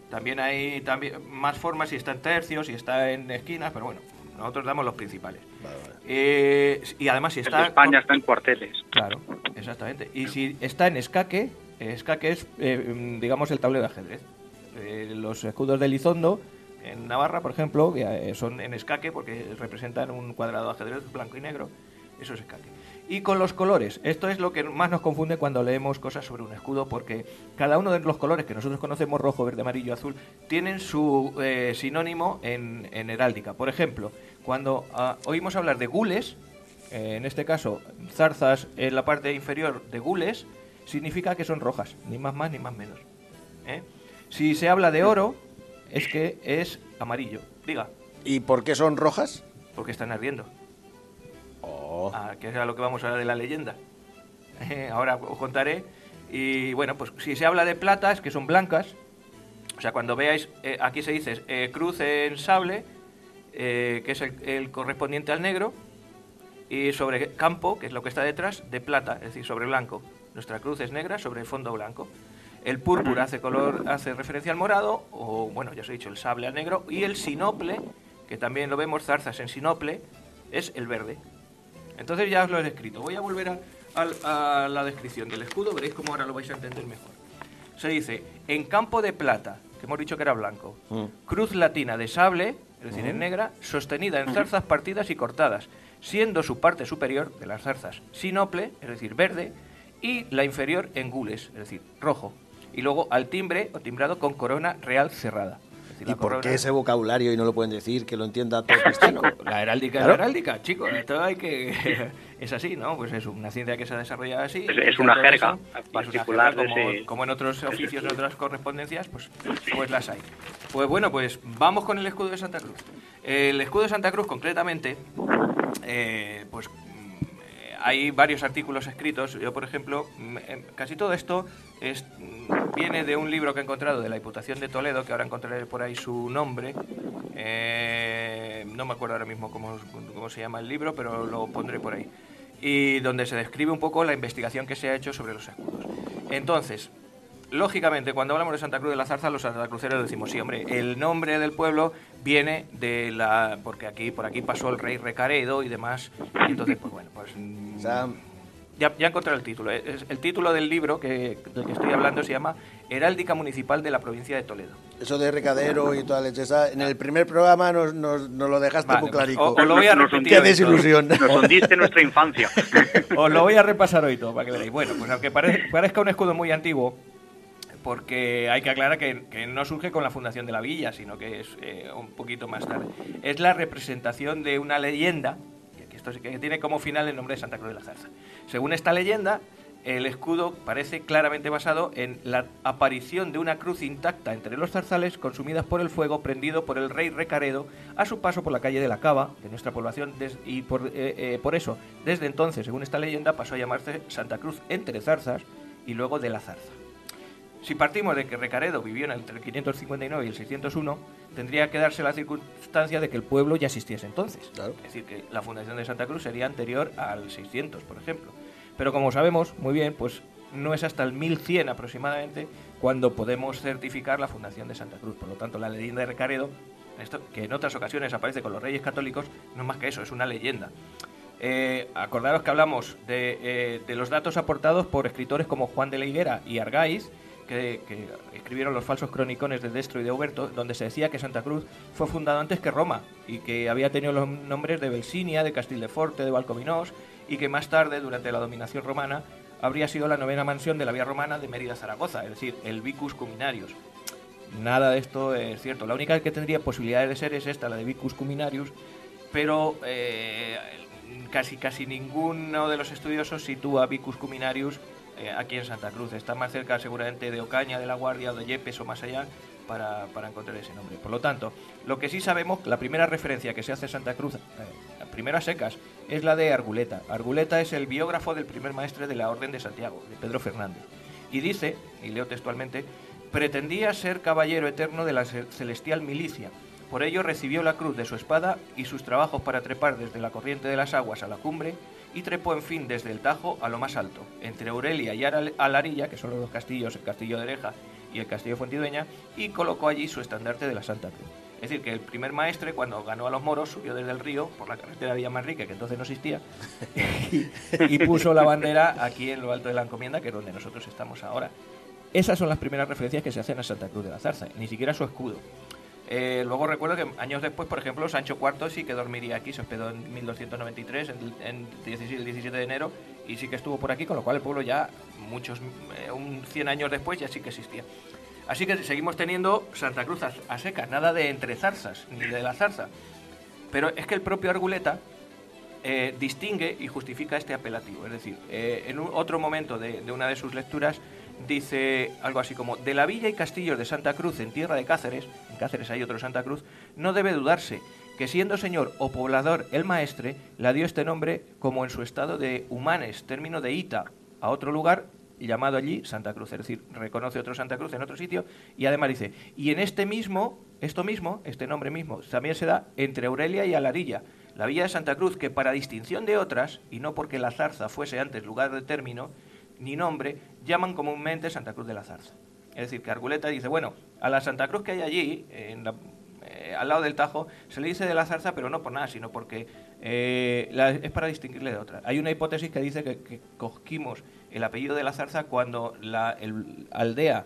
También hay más formas si está en tercios, si está en esquinas, pero bueno, nosotros damos los principales. Vale. Y además si El está... de España está en cuarteles. Claro, exactamente. Y si está en escaque es, digamos, el tablero de ajedrez. Los escudos de Elizondo, en Navarra, por ejemplo, son en escaque porque representan un cuadrado de ajedrez blanco y negro. Eso es escaque. Y con los colores, esto es lo que más nos confunde cuando leemos cosas sobre un escudo, porque cada uno de los colores que nosotros conocemos, rojo, verde, amarillo, azul, tienen su sinónimo en heráldica. Por ejemplo, cuando oímos hablar de gules, en este caso zarzas en la parte inferior de gules, significa que son rojas, ni más ni más menos. Si se habla de oro, es que es amarillo. Diga. ¿Y por qué son rojas? Porque están ardiendo. Oh. Que es a lo que vamos a hablar de la leyenda. Ahora os contaré. Y bueno, pues si se habla de plata, es que son blancas. O sea, cuando veáis, aquí se dice cruz en sable, que es el correspondiente al negro, y sobre campo, que es lo que está detrás, de plata, es decir, sobre blanco. Nuestra cruz es negra sobre fondo blanco. El púrpura hace referencia al morado, o bueno, ya os he dicho, el sable al negro, y el sinople, que también lo vemos, zarzas en sinople, es el verde. Entonces ya os lo he descrito. Voy a volver a la descripción del escudo, veréis cómo ahora lo vais a entender mejor. Se dice, en campo de plata, que hemos dicho que era blanco, cruz latina de sable, es decir, en negra, sostenida en zarzas partidas y cortadas, siendo su parte superior de las zarzas sinople, es decir, verde, y la inferior en gules, es decir, rojo. Y luego al timbre o timbrado con corona real cerrada. Es decir, ¿Y la por corona... qué ese vocabulario y no lo pueden decir, que lo entienda todo cristiano? La heráldica Claro. es la heráldica, chicos. Esto hay que... Es así, ¿no? Pues es una ciencia que se ha desarrollado así. Es una jerga Es una particular jerga de ese- como en otros oficios, en otras correspondencias, pues las hay. Pues bueno, pues vamos con el escudo de Santa Cruz. El escudo de Santa Cruz, concretamente, hay varios artículos escritos. Yo, por ejemplo, casi todo esto viene de un libro que he encontrado de la Diputación de Toledo, que ahora encontraré por ahí su nombre. No me acuerdo ahora mismo cómo se llama el libro, pero lo pondré por ahí. Y donde se describe un poco la investigación que se ha hecho sobre los escudos. Entonces, lógicamente, cuando hablamos de Santa Cruz de la Zarza, los santacruceros decimos, sí, hombre, el nombre del pueblo viene de porque por aquí pasó el rey Recaredo y demás. Y entonces, pues bueno, pues... O sea, Ya encontré el título. El título del libro del que estoy hablando se llama Heráldica Municipal de la Provincia de Toledo. eso de recadero y toda la leche esa, en el primer programa nos lo dejaste Vale, muy pues, clarico. os lo voy a Nos repetir. Qué hoy todo. desilusión. Nos hundiste nuestra infancia. Os lo voy a repasar hoy todo para que veáis. Bueno, pues aunque parezca un escudo muy antiguo, porque hay que aclarar que no surge con la fundación de la villa, sino que es un poquito más tarde. Es la representación de una leyenda, que tiene como final el nombre de Santa Cruz de la Zarza. Según esta leyenda, el escudo parece claramente basado en la aparición de una cruz intacta entre los zarzales consumidas por el fuego prendido por el rey Recaredo a su paso por la calle de la Cava de nuestra población y por eso, desde entonces, según esta leyenda, pasó a llamarse Santa Cruz entre Zarzas y luego de la Zarza. Si partimos de que Recaredo vivió entre el 559 y el 601, tendría que darse la circunstancia de que el pueblo ya existiese entonces. Claro. Es decir, que la fundación de Santa Cruz sería anterior al 600, por ejemplo. Pero como sabemos muy bien, pues no es hasta el 1100 aproximadamente cuando podemos certificar la fundación de Santa Cruz. Por lo tanto, la leyenda de Recaredo, que en otras ocasiones aparece con los reyes católicos, no es más que eso, es una leyenda. Acordaros que hablamos de los datos aportados por escritores como Juan de la Higuera y Argáiz, que escribieron los falsos cronicones de Destro y de Huberto, donde se decía que Santa Cruz fue fundado antes que Roma y que había tenido los nombres de Belsinia, de Castildeforte, de Valcominós, y que más tarde, durante la dominación romana, habría sido la novena mansión de la vía romana de Mérida-Zaragoza, es decir, el Vicus Cuminarius. Nada de esto es cierto. La única que tendría posibilidades de ser es esta, la de Vicus Cuminarius, pero casi ninguno de los estudiosos sitúa Vicus Cuminarius aquí en Santa Cruz. Está más cerca seguramente de Ocaña, de la Guardia o de Yepes o más allá para encontrar ese nombre. Por lo tanto, lo que sí sabemos, la primera referencia que se hace a Santa Cruz, primero a secas, es la de Arguleta. Arguleta es el biógrafo del primer maestre de la Orden de Santiago, de Pedro Fernández. Y dice, y leo textualmente, pretendía ser caballero eterno de la celestial milicia. Por ello recibió la cruz de su espada y sus trabajos para trepar desde la corriente de las aguas a la cumbre, y trepó en fin desde el Tajo a lo más alto, entre Aurelia y Alarilla, que son los dos castillos, el castillo de Oreja y el castillo de Fuentidueña, y colocó allí su estandarte de la Santa Cruz. Es decir, que el primer maestre, cuando ganó a los moros, subió desde el río por la carretera de Villamanrique, que entonces no existía, y puso la bandera aquí en lo alto de la encomienda, que es donde nosotros estamos ahora. Esas son las primeras referencias que se hacen a Santa Cruz de la Zarza, ni siquiera su escudo. Luego recuerdo que años después, por ejemplo, Sancho IV sí que dormiría aquí, se hospedó en 1293, el 17 de enero, y sí que estuvo por aquí, con lo cual el pueblo ya, un 100 años después, ya sí que existía. Así que seguimos teniendo Santa Cruz a secas, nada de entre zarzas, ni de la zarza. Pero es que el propio Arguleta distingue y justifica este apelativo. Es decir, en otro momento de una de sus lecturas dice algo así como: de la villa y castillos de Santa Cruz en tierra de Cáceres, en Cáceres hay otro Santa Cruz, no debe dudarse que siendo señor o poblador el maestre, la dio este nombre como en su estado de Humanes, término de Ita, a otro lugar llamado allí Santa Cruz, es decir, reconoce otro Santa Cruz en otro sitio, y además dice, y en este nombre mismo, también se da entre Aurelia y Alarilla, la villa de Santa Cruz, que para distinción de otras, y no porque la Zarza fuese antes lugar de término, ni nombre, llaman comúnmente Santa Cruz de la Zarza. Es decir, que Arguleta dice, bueno, a la Santa Cruz que hay allí, al lado del Tajo, se le dice de la Zarza, pero no por nada, sino porque es para distinguirle de otra. Hay una hipótesis que dice que cogimos el apellido de la Zarza cuando la aldea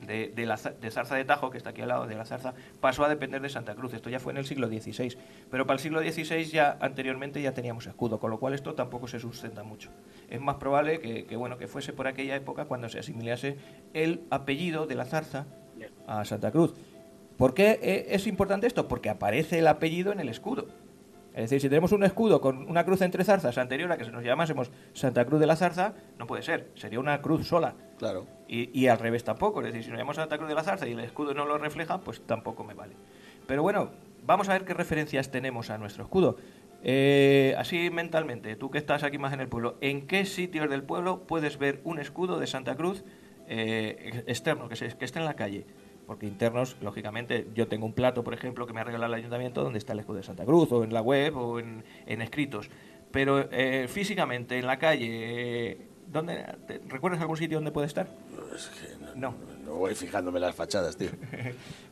de Zarza de Tajo, que está aquí al lado de la Zarza, pasó a depender de Santa Cruz. Esto ya fue en el siglo XVI. Pero para el siglo XVI ya anteriormente ya teníamos escudo, con lo cual esto tampoco se sustenta mucho. Es más probable que fuese por aquella época cuando se asimilase el apellido de la Zarza a Santa Cruz. ¿Por qué es importante esto? Porque aparece el apellido en el escudo. Es decir, si tenemos un escudo con una cruz entre zarzas anterior a que nos llamásemos Santa Cruz de la Zarza, no puede ser, sería una cruz sola. Claro. Y al revés tampoco, es decir, si nos llamamos Santa Cruz de la Zarza y el escudo no lo refleja, pues tampoco me vale. Pero bueno, vamos a ver qué referencias tenemos a nuestro escudo. Así mentalmente, tú que estás aquí más en el pueblo, ¿en qué sitios del pueblo puedes ver un escudo de Santa Cruz externo, que esté en la calle? Porque internos, lógicamente, yo tengo un plato, por ejemplo, que me ha regalado el ayuntamiento donde está el escudo de Santa Cruz, o en la web, o en escritos. Pero físicamente, en la calle, ¿recuerdas algún sitio donde puede estar? Es que No voy fijándome en las fachadas, tío.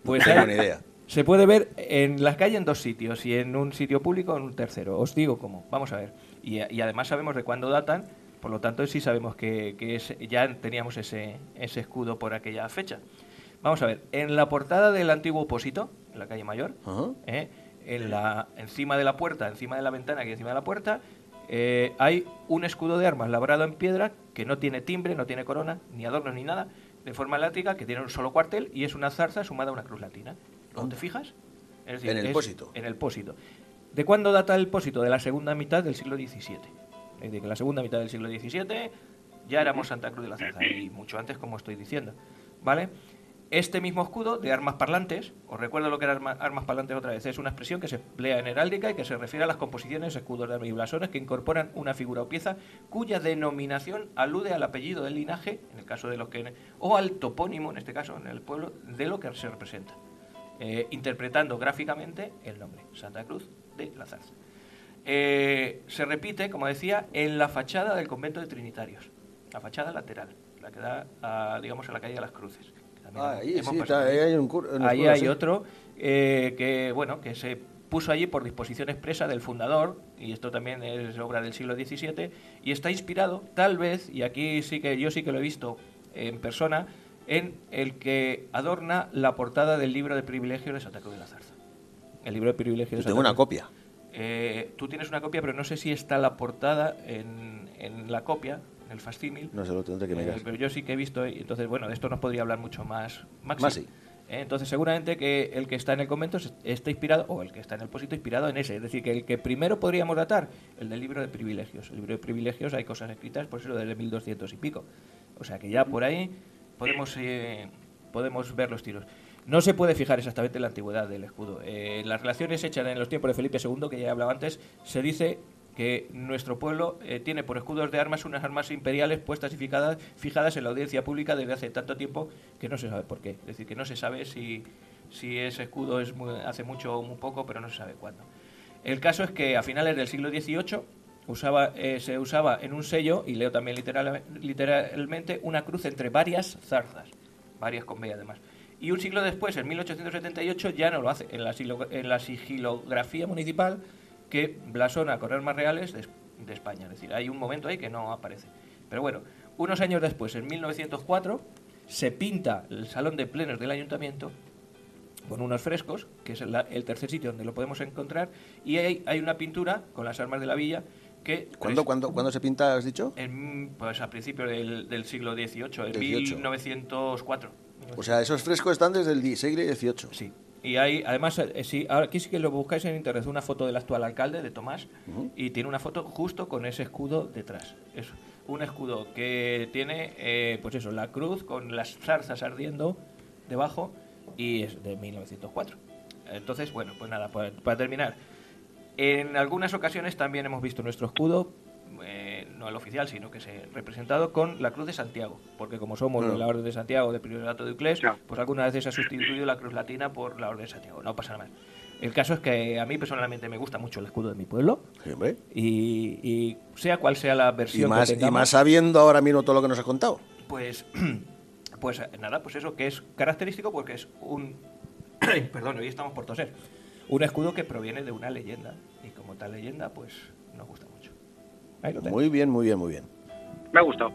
Pues no tengo ni idea. Se puede ver en la calle en dos sitios, y en un sitio público en un tercero. Os digo cómo, vamos a ver. Y además sabemos de cuándo datan, por lo tanto sí sabemos que ya teníamos ese escudo por aquella fecha. Vamos a ver, en la portada del antiguo Opósito, en la calle Mayor, encima de la puerta, encima de la ventana que encima de la puerta, hay un escudo de armas labrado en piedra que no tiene timbre, no tiene corona, ni adornos ni nada, de forma elátrica, que tiene un solo cuartel y es una zarza sumada a una cruz latina. ¿No te fijas? Es decir, en el Pósito. En el Pósito. ¿De cuándo data el Pósito? De la segunda mitad del siglo XVII. Es decir, que en la segunda mitad del siglo XVII ya éramos Santa Cruz de la Zarza, y mucho antes, como estoy diciendo. ¿Vale? Este mismo escudo de armas parlantes, os recuerdo lo que era armas parlantes otra vez, es una expresión que se emplea en heráldica y que se refiere a las composiciones, escudos de armas y blasones que incorporan una figura o pieza cuya denominación alude al apellido del linaje, en el caso de los que, o al topónimo, en este caso, en el pueblo, de lo que se representa, interpretando gráficamente el nombre, Santa Cruz de la Zarza. Se repite, como decía, en la fachada del convento de Trinitarios, la fachada lateral, la que da, digamos, a la calle de las Cruces. Ahí sí, ahí hay ahí hay otro que se puso allí por disposición expresa del fundador, y esto también es obra del siglo XVII, y está inspirado, tal vez, y aquí yo sí que lo he visto en persona, en el que adorna la portada del libro de privilegios de Santa Cruz de la Zarza. El libro de privilegios de Santa Cruz. Tengo una copia. Tú tienes una copia, pero no sé si está la portada en la copia, en el facsímil. No sé, lo tendré que mirar. Pero yo sí que he visto, y entonces, bueno, de esto nos podría hablar mucho más Maxi. Más sí. Entonces, seguramente que el que está en el convento está inspirado, o el que está en el Pósito inspirado en ese. Es decir, que el que primero podríamos datar, el del libro de privilegios. El libro de privilegios hay cosas escritas, por eso, desde 1200 y pico. O sea que ya por ahí podemos ver los tiros. No se puede fijar exactamente la antigüedad del escudo. Las relaciones hechas en los tiempos de Felipe II, que ya he hablado antes, se dice que nuestro pueblo tiene por escudos de armas unas armas imperiales puestas y fijadas en la audiencia pública desde hace tanto tiempo que no se sabe por qué. Es decir, que no se sabe si ese escudo es hace mucho o muy poco, pero no se sabe cuándo. El caso es que a finales del siglo XVIII se usaba en un sello, y leo también literalmente, una cruz entre varias zarzas, varias con B además. Y un siglo después, en 1878, ya no lo hace, en la sigilografía municipal que blasona con armas reales de España. Es decir, hay un momento ahí que no aparece. Pero bueno, unos años después, en 1904, se pinta el salón de plenos del ayuntamiento con unos frescos, que es el tercer sitio donde lo podemos encontrar, y hay una pintura con las armas de la villa que... ¿Cuándo se pinta, has dicho? Pues a principios del siglo XVIII, en 1904. O sea, esos frescos están desde el siglo XVIII. Sí. Y hay, además, ahora aquí sí que lo buscáis en internet, una foto del actual alcalde, de Tomás, y tiene una foto justo con ese escudo detrás. Es un escudo que tiene, pues eso, la cruz con las zarzas ardiendo debajo, y es de 1904. Entonces, bueno, pues nada, para terminar, en algunas ocasiones también hemos visto nuestro escudo, no el oficial, sino que se ha representado con la Cruz de Santiago, porque como somos de la Orden de Santiago, de Priorato de Uclés, pues algunas veces se ha sustituido la Cruz Latina por la Orden de Santiago, no pasa nada más. El caso es que a mí personalmente me gusta mucho el escudo de mi pueblo, Sí, hombre. y sea cual sea la versión Y que tengamos, más sabiendo ahora mismo todo lo que nos has contado. pues nada, pues eso, que es característico porque es un... Perdón, hoy estamos por toser. Un escudo que proviene de una leyenda, y como tal leyenda, pues nos gusta mucho. Ahí lo tengo. Muy bien, muy bien, muy bien. Me ha gustado.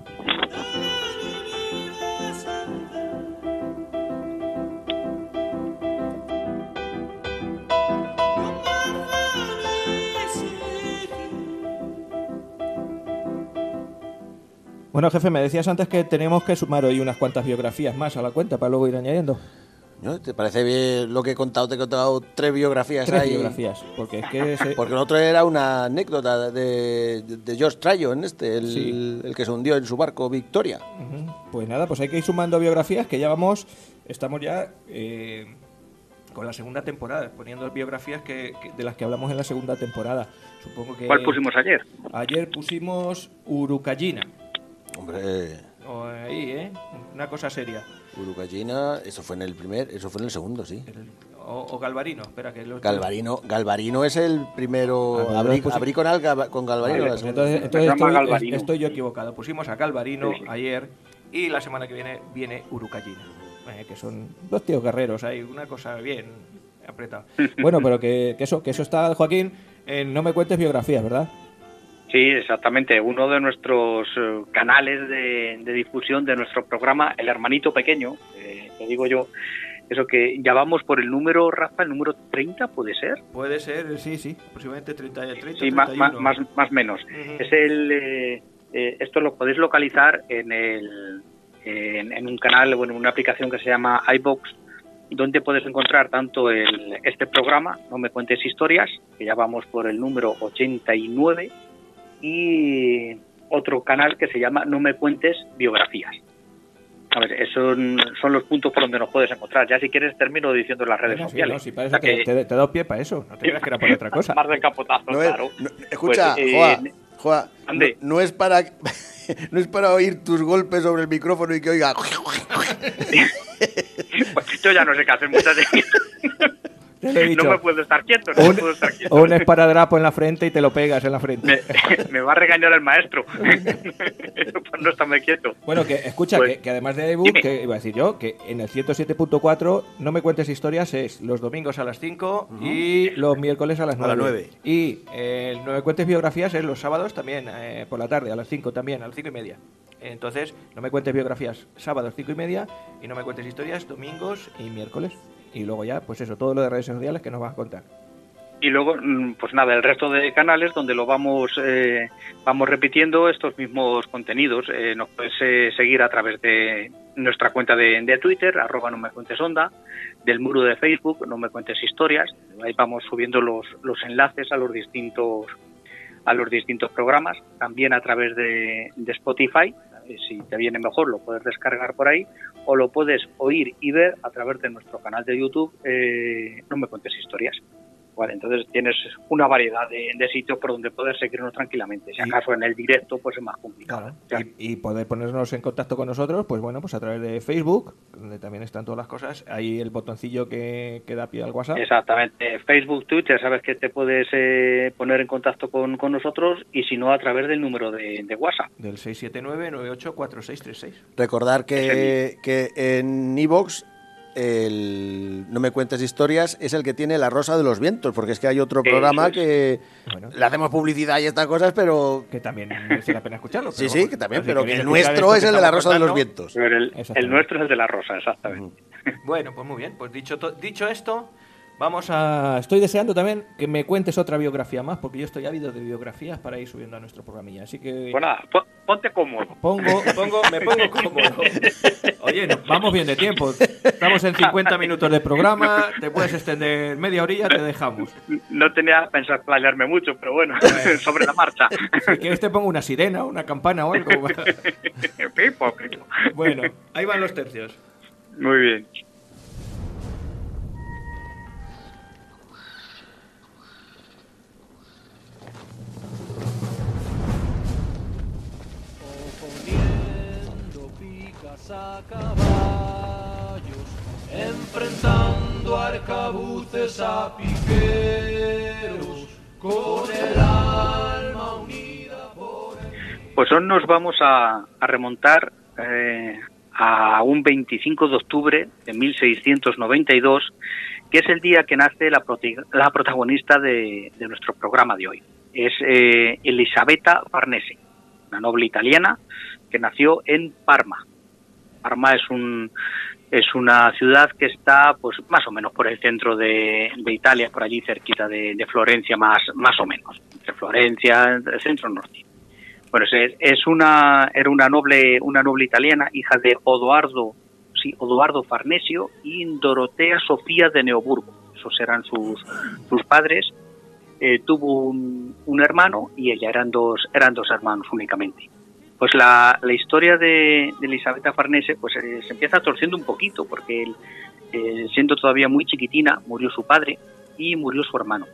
Bueno, jefe, me decías antes que tenemos que sumar hoy unas cuantas biografías más a la cuenta para luego ir añadiendo. ¿No? ¿Te parece bien lo que he contado? Te he contado 3 biografías Tres ahí. biografías, porque es que... Porque el otro era una anécdota de George Tryon, Sí. el que se hundió en su barco Victoria. Ujú. Pues nada, pues hay que ir sumando biografías, que ya estamos ya con la segunda temporada, poniendo biografías de las que hablamos en la segunda temporada. Supongo que... ¿Cuál pusimos ayer? Ayer pusimos Urucayina. Hombre, Ahí, una cosa seria. Urucayina, eso fue en el segundo, sí. O Galvarino, espera que lo... Galvarino es el primero. Ah, abrí pues, con Galvarino. Vale, la pues segunda. entonces Galvarino. estoy yo equivocado. Pusimos a Galvarino Sí. ayer y la semana que viene Urucayina, que son dos tíos guerreros, hay una cosa bien apretada. Bueno, pero que eso está, Joaquín, en No me cuentes biografías, ¿verdad? Sí, exactamente. Uno de nuestros canales de difusión de nuestro programa, El Hermanito Pequeño, te digo yo, eso que ya vamos por el número, Rafa, el número 30, ¿puede ser? Puede ser, sí, aproximadamente 30, Sí, 31. más menos. Ujú. Es esto lo podéis localizar en un canal o en una aplicación que se llama iVox, donde puedes encontrar tanto este programa, No me cuentes historias, que ya vamos por el número 89, y otro canal que se llama No me cuentes biografías. A ver, esos son los puntos por donde nos puedes encontrar. Ya si quieres termino diciendo las redes Venga, sí, sociales. no, si para eso O sea que- te he dado pie para eso, no te creas que era por otra cosa. Más del capotazo, No es- claro. escucha, Pues, Joa, ande. no es para no es para oír tus golpes sobre el micrófono y que oiga. Pues yo ya no sé qué hacer muchas veces. Te lo he dicho. No me puedo estar quieto, Un esparadrapo en la frente y te lo pegas en la frente. Me va a regañar el maestro por no estarme quieto. Bueno, que escucha, Pues, que además de ebook, dime. que iba a decir yo, que en el 107.4 No me cuentes historias es los domingos a las 5 y los miércoles a las 9. A las 9. Y No me cuentes biografías es los sábados también, por la tarde, a las 5 también, a las 5:30. Entonces, No me cuentes biografías sábados 5:30 y No me cuentes historias domingos y miércoles. Y luego ya, pues eso, todo lo de redes sociales que nos vas a contar. Y luego, pues nada, el resto de canales donde lo vamos repitiendo estos mismos contenidos. Nos puedes seguir a través de nuestra cuenta de Twitter, @no me cuentes onda, del muro de Facebook, No me cuentes historias. Ahí vamos subiendo los enlaces a los distintos programas. También a través de Spotify. Si te viene mejor lo puedes descargar por ahí o lo puedes oír y ver a través de nuestro canal de YouTube, No me cuentes historias. cual. Entonces tienes una variedad de sitios por donde poder seguirnos tranquilamente. Si acaso en el directo, pues es más complicado. Claro. Y poder ponernos en contacto con nosotros, pues bueno, pues a través de Facebook, donde también están todas las cosas. Ahí el botoncillo que da pie al WhatsApp. Exactamente. Facebook, Twitter, sabes que te puedes poner en contacto con nosotros, y si no, a través del número de WhatsApp. Del 679-984636. Recordar que en iVoox el No me cuentes historias es el que tiene La Rosa de los Vientos, porque es que hay otro programa que Bueno. le hacemos publicidad y estas cosas, pero Que también merece la pena escucharlo. sí, pero sí, vamos, que también, así pero que viene el a escuchar nuestro esto es que el de La estamos Rosa de los contando. Vientos. Pero el Exactamente. nuestro es el de la Rosa, exactamente. Bueno, pues muy bien. Pues dicho esto, estoy deseando también que me cuentes otra biografía más, porque yo estoy ávido de biografías para ir subiendo a nuestro programilla. Así que Pues nada, ponte cómodo. me pongo cómodo. Oye, vamos bien de tiempo. Estamos en 50 minutos de programa. Te puedes extender media horilla, te dejamos. No tenía pensado playarme mucho, pero bueno, sobre la marcha. Si quieres te pongo una sirena, una campana o algo. Pipo, pipo. Bueno, ahí van los tercios. Muy bien. Poniendo picas a caballos, enfrentando arcabuces a piqueros, con el alma unida por el... Pues hoy nos vamos a remontar a un 25 de octubre de 1692, que es el día que nace la protagonista de nuestro programa de hoy. Es Elisabetta Farnese, una noble italiana que nació en Parma. Parma es una ciudad que está pues más o menos por el centro de Italia, por allí cerquita de Florencia, más o menos, entre Florencia, el centro norte. Bueno, era una noble italiana, hija de Odoardo Farnesio y Dorotea Sofía de Neoburgo. Esos eran sus padres. Tuvo un hermano y ella, eran dos hermanos únicamente. Pues la historia de Elisabetta Farnese pues se empieza torciendo un poquito, porque siendo todavía muy chiquitina murió su padre y murió su hermano.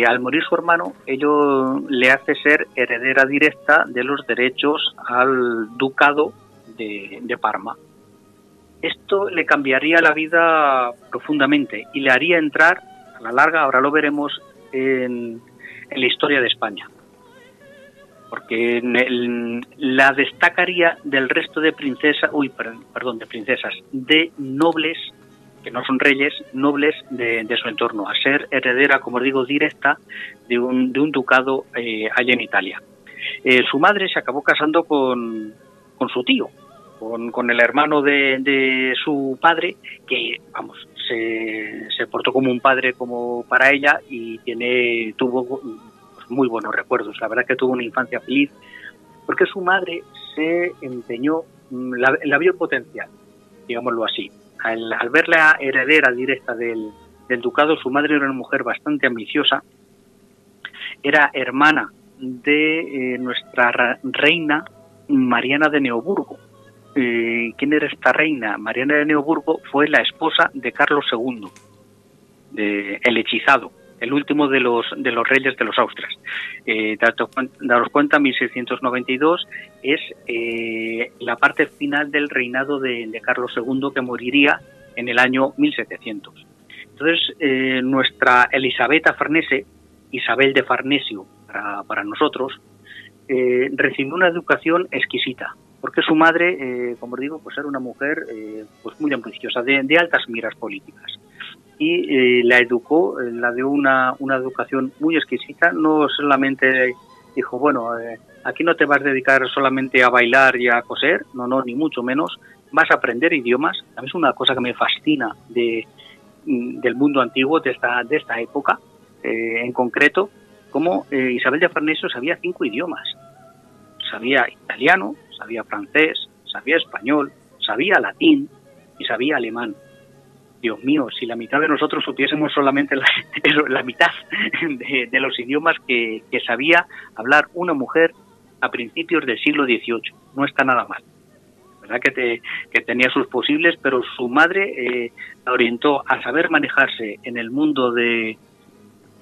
Al morir su hermano, ello le hace ser heredera directa de los derechos al ducado de Parma. Esto le cambiaría la vida profundamente y le haría entrar, a la larga, ahora lo veremos, en la historia de España. Porque la destacaría del resto de princesas, de nobles, que no son reyes, nobles de su entorno, a ser heredera, como digo, directa de un ducado allá en Italia. Su madre se acabó casando con su tío, con el hermano de su padre, que, vamos, se portó como un padre como para ella y tuvo muy buenos recuerdos. La verdad que tuvo una infancia feliz, porque su madre se empeñó, la vio potencial, digámoslo así. Al verla heredera directa del ducado, su madre era una mujer bastante ambiciosa, era hermana de nuestra reina Mariana de Neoburgo. ¿Quién era esta reina? Mariana de Neoburgo fue la esposa de Carlos II, el hechizado, el último de los reyes de los Austrias. Daros cuenta, 1692 es la parte final del reinado de Carlos II, que moriría en el año 1700. Entonces, nuestra Elisabetta Farnese, Isabel de Farnesio para nosotros, recibió una educación exquisita, porque su madre, como digo, pues era una mujer pues muy ambiciosa, de altas miras políticas. Y la educó, la dio una educación muy exquisita. No solamente dijo, bueno, aquí no te vas a dedicar solamente a bailar y a coser, no, ni mucho menos, vas a aprender idiomas. A mí es una cosa que me fascina del mundo antiguo, de esta época, en concreto, como Isabel de Farnesio sabía 5 idiomas. Sabía italiano, sabía francés, sabía español, sabía latín y sabía alemán. Dios mío, si la mitad de nosotros supiésemos solamente la mitad de los idiomas que sabía hablar una mujer a principios del siglo XVIII, no está nada mal. ¿Verdad que tenía sus posibles, pero su madre la orientó a saber manejarse en el mundo de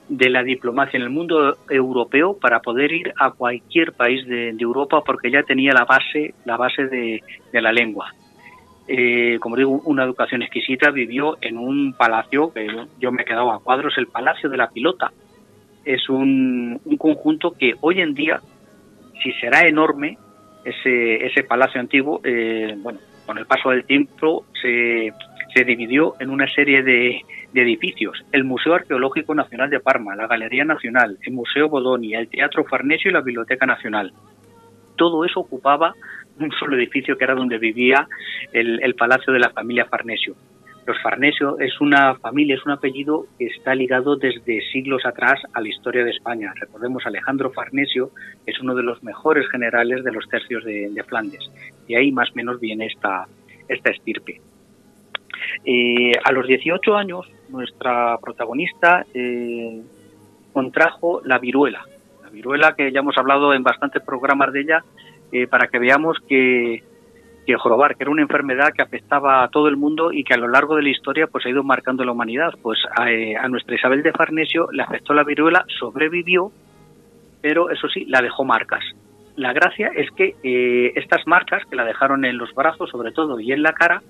de la diplomacia en el mundo europeo para poder ir a cualquier país de Europa, porque ya tenía la base de la lengua. Como digo, una educación exquisita. Vivió en un palacio que yo me he quedado a cuadros, el Palacio de la Pilota. Es un conjunto que hoy en día, si será enorme, ese palacio antiguo, bueno, con el paso del tiempo se dividió en una serie de edificios: el Museo Arqueológico Nacional de Parma, la Galería Nacional, el Museo Bodoni, el Teatro Farnesio y la Biblioteca Nacional. Todo eso ocupaba un solo edificio, que era donde vivía el palacio de la familia Farnesio. Los Farnesio es una familia, es un apellido que está ligado desde siglos atrás a la historia de España. Recordemos, Alejandro Farnesio es uno de los mejores generales de los tercios de Flandes, y ahí más o menos viene esta estirpe. A los 18 años, nuestra protagonista contrajo la viruela, que ya hemos hablado en bastantes programas de ella, para que veamos que jorobar, que era una enfermedad que afectaba a todo el mundo y que a lo largo de la historia pues ha ido marcando la humanidad. Pues a nuestra Isabel de Farnesio le afectó la viruela, sobrevivió, pero eso sí, la dejó marcas. La gracia es que estas marcas, que la dejaron en los brazos sobre todo y en la cara,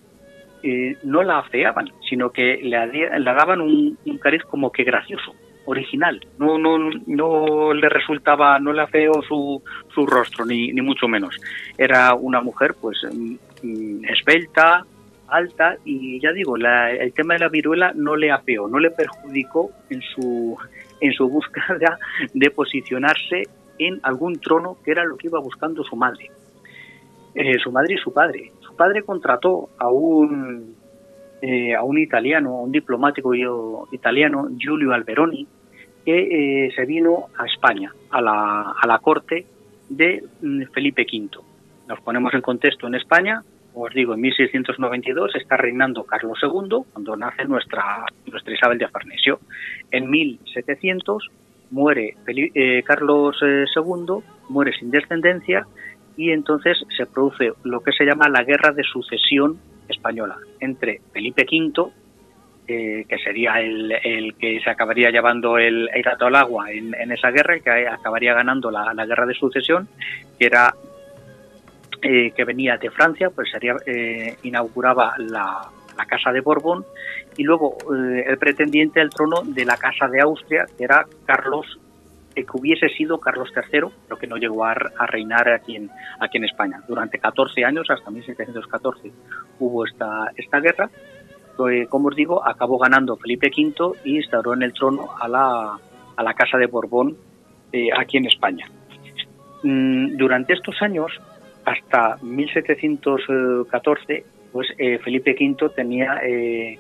no la afeaban, sino que le daban un cariz como que gracioso, original. No le resultaba, no le afeó su rostro, ni mucho menos. Era una mujer pues esbelta, alta, y ya digo, el tema de la viruela no le afeó, no le perjudicó en su búsqueda de posicionarse en algún trono, que era lo que iba buscando su madre. Su madre y su padre. Su padre contrató a un italiano, a un diplomático italiano, Giulio Alberoni, que se vino a España, a la corte de Felipe V. Nos ponemos en contexto: en España, os digo, en 1692 está reinando Carlos II, cuando nace nuestra Isabel de Farnesio. En 1700 muere Carlos II, muere sin descendencia, y entonces se produce lo que se llama la Guerra de Sucesión Española entre Felipe V, que sería el que se acabaría llevando el gato al agua en esa guerra, y que acabaría ganando la Guerra de Sucesión, que era que venía de Francia, pues inauguraba la Casa de Borbón, y luego el pretendiente al trono de la Casa de Austria, que era Carlos, que hubiese sido Carlos III, pero que no llegó a reinar aquí en España. Durante 14 años, hasta 1714, hubo esta guerra. Como os digo, acabó ganando Felipe V y instauró en el trono a la Casa de Borbón aquí en España. Durante estos años, hasta 1714, pues Felipe V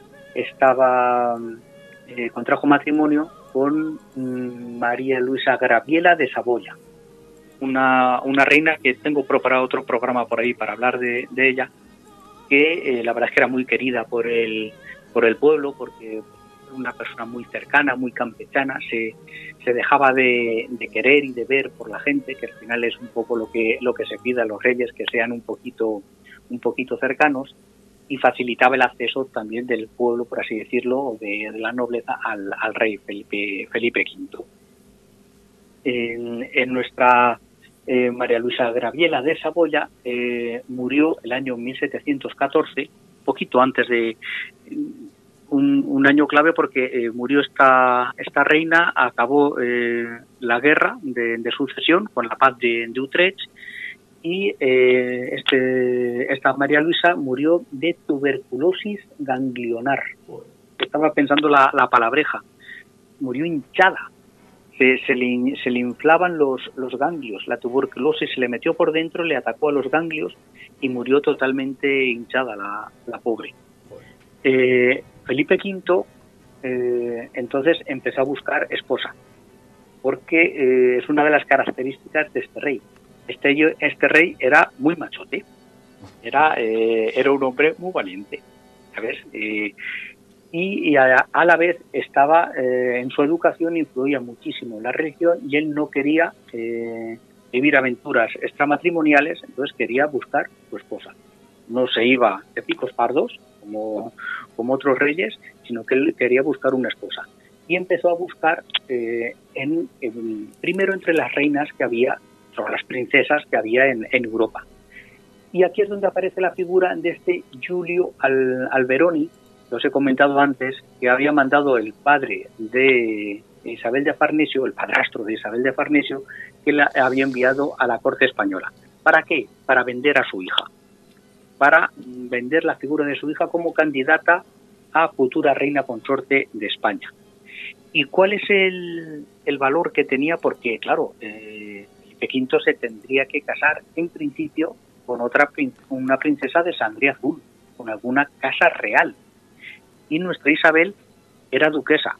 contrajo matrimonio con María Luisa Graviela de Saboya, una reina que tengo preparado otro programa por ahí para hablar de ella, que la verdad es que era muy querida por el pueblo, porque era una persona muy cercana, muy campechana, se dejaba de querer y de ver por la gente, que al final es un poco lo que se pide a los reyes, que sean un poquito cercanos, y facilitaba el acceso también del pueblo, por así decirlo, o de la nobleza al rey Felipe V. En nuestra María Luisa Graviela de Saboya murió el año 1714, poquito antes de un año clave, porque murió esta reina, acabó la guerra de sucesión con la paz de Utrecht, y esta María Luisa murió de tuberculosis ganglionar. Estaba pensando la palabreja. Murió hinchada. Se le inflaban los ganglios. La tuberculosis se le metió por dentro, le atacó a los ganglios y murió totalmente hinchada la pobre. Felipe V entonces empezó a buscar esposa, porque es una de las características de este rey. Este rey era muy machote, era un hombre muy valiente, ¿sabes? Y a la vez estaba en su educación, influía muchísimo en la religión, y él no quería vivir aventuras extramatrimoniales, entonces quería buscar su esposa. No se iba de picos pardos como otros reyes, sino que él quería buscar una esposa. y empezó a buscar primero entre las reinas que había, o las princesas que había en Europa. Y aquí es donde aparece la figura de este Giulio Alberoni, que os he comentado antes, que había mandado el padre de Isabel de Farnesio, el padrastro de Isabel de Farnesio, que la había enviado a la corte española. ¿Para qué? Para vender a su hija. Para vender la figura de su hija como candidata a futura reina consorte de España. ¿Y cuál es el valor que tenía? Porque, claro, Felipe V se tendría que casar, en principio, con una princesa de sangre azul, con alguna casa real. Y nuestra Isabel era duquesa,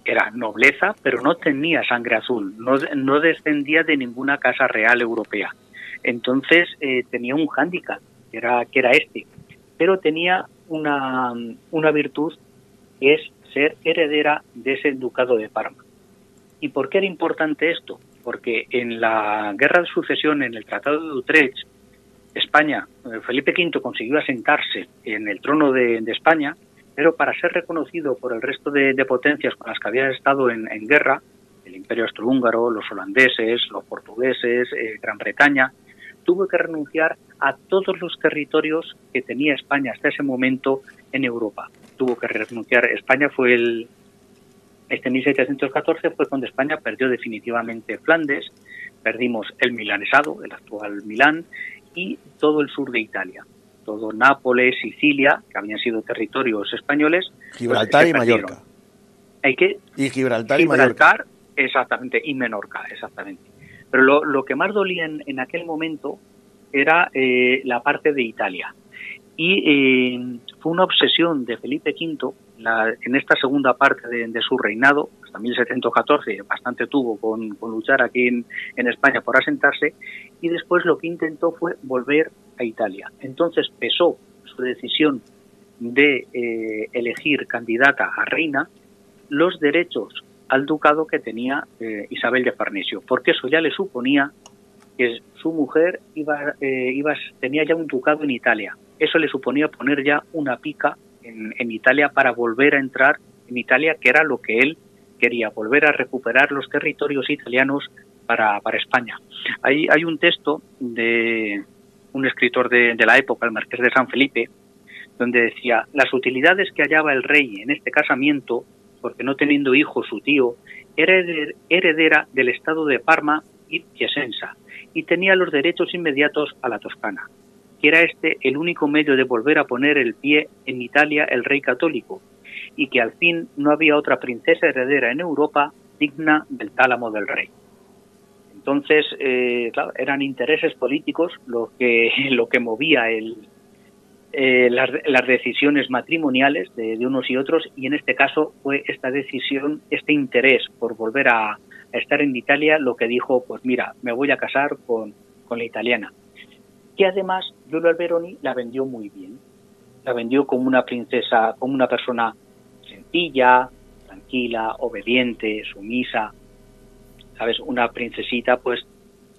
era nobleza, pero no tenía sangre azul, no descendía de ninguna casa real europea. Entonces tenía un hándicap, que era este, pero tenía una virtud, que es ser heredera de ese ducado de Parma. ¿Y por qué era importante esto? Porque en la guerra de sucesión, en el Tratado de Utrecht, España, Felipe V consiguió asentarse en el trono de España, pero para ser reconocido por el resto de potencias con las que había estado en guerra, el Imperio Austrohúngaro, los holandeses, los portugueses, Gran Bretaña, tuvo que renunciar a todos los territorios que tenía España hasta ese momento en Europa. Tuvo que renunciar. España fue 1714 fue cuando España perdió definitivamente Flandes, perdimos el milanesado, el actual Milán, y todo el sur de Italia. Todo Nápoles, Sicilia, que habían sido territorios españoles. Gibraltar y Mallorca. ¿Hay qué? Y Gibraltar y Mallorca. Exactamente, y Menorca, exactamente. Pero lo que más dolía en aquel momento era la parte de Italia. Y fue una obsesión de Felipe V en esta segunda parte de su reinado, hasta 1714, bastante tuvo con luchar aquí en España por asentarse, y después lo que intentó fue volver a Italia. Entonces pesó su decisión de elegir candidata a reina los derechos al ducado que tenía Isabel de Farnesio, porque eso ya le suponía que su mujer tenía ya un ducado en Italia. Eso le suponía poner ya una pica en Italia para volver a entrar en Italia, que era lo que él quería, volver a recuperar los territorios italianos para España. Hay un texto de un escritor de la época, el Marqués de San Felipe, donde decía: las utilidades que hallaba el rey en este casamiento, porque no teniendo hijo su tío, era heredera del estado de Parma y Piacenza, y tenía los derechos inmediatos a la Toscana, que era este el único medio de volver a poner el pie en Italia el rey católico, y que al fin no había otra princesa heredera en Europa digna del tálamo del rey. Entonces, claro, eran intereses políticos lo que movía las decisiones matrimoniales de unos y otros, y en este caso fue esta decisión, este interés por volver a estar en Italia lo que dijo: pues mira, me voy a casar con la italiana. Que además Giulio Alberoni la vendió muy bien. La vendió como una princesa, como una persona sencilla, tranquila, obediente, sumisa, ¿sabes? Una princesita, pues,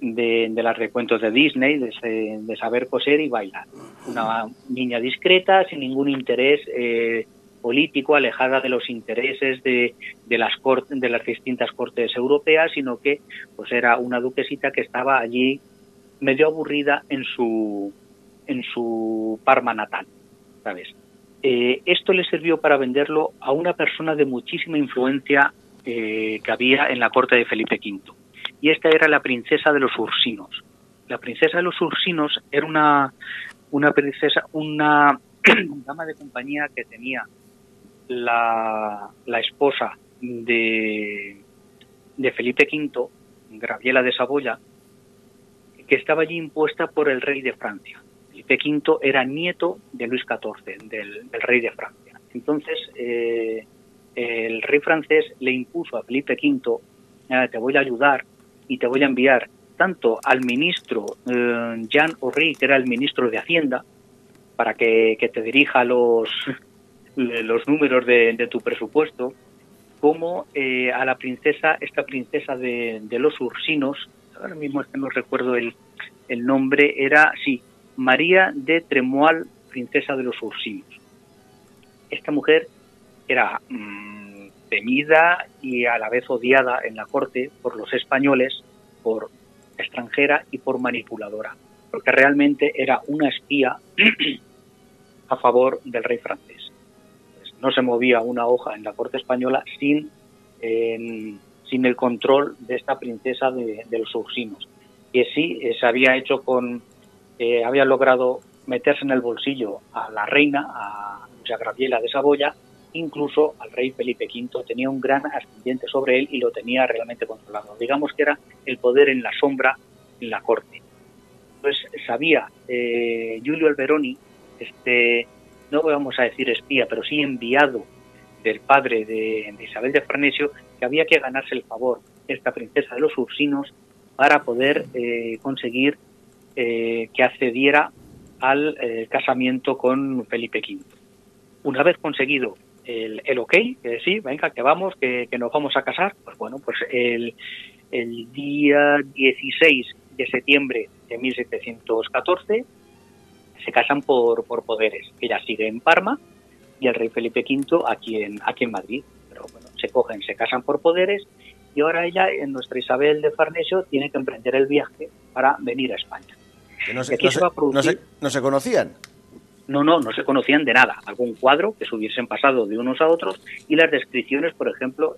de los recuentos de Disney, de saber coser y bailar. Una niña discreta, sin ningún interés político, alejada de los intereses de las distintas cortes europeas, sino que pues era una duquesita que estaba allí medio aburrida en su Parma natal, ¿sabes? Esto le sirvió para venderlo a una persona de muchísima influencia que había en la corte de Felipe V. Y esta era la princesa de los Ursinos. La princesa de los Ursinos era una princesa, una dama de compañía que tenía la esposa de Felipe V, Graviela de Saboya, que estaba allí impuesta por el rey de Francia. Felipe V era nieto de Luis XIV, del rey de Francia. Entonces, el rey francés le impuso a Felipe V: te voy a ayudar y te voy a enviar tanto al ministro Jean Horry, que era el ministro de Hacienda, para que te dirija los números de tu presupuesto, como a la princesa, esta princesa de los Ursinos. Ahora mismo es que no recuerdo el nombre, era, sí, María de Tremoal, princesa de los Ursinos. Esta mujer era temida y a la vez odiada en la corte por los españoles, por extranjera y por manipuladora, porque realmente era una espía a favor del rey francés. Pues no se movía una hoja en la corte española sin el control de esta princesa de los Ursinos, que sí se había hecho había logrado meterse en el bolsillo a la reina, a Luisa Graviela de Saboya, incluso al rey Felipe V. Tenía un gran ascendiente sobre él y lo tenía realmente controlado. Digamos que era el poder en la sombra en la corte. Entonces sabía Giulio Alberoni, no vamos a decir espía, pero sí enviado del padre de Isabel de Farnesio, que había que ganarse el favor de esta princesa de los Ursinos para poder conseguir que accediera al casamiento con Felipe V. Una vez conseguido el ok, que sí, venga, que vamos, que nos vamos a casar, pues bueno, pues el día 16 de septiembre de 1714 se casan por poderes. Ella sigue en Parma y el rey Felipe V aquí en Madrid. Pero bueno, se casan por poderes y ahora ella, nuestra Isabel de Farnesio, tiene que emprender el viaje para venir a España. Que no se conocían. No se conocían de nada. Algún cuadro que se hubiesen pasado de unos a otros y las descripciones, por ejemplo,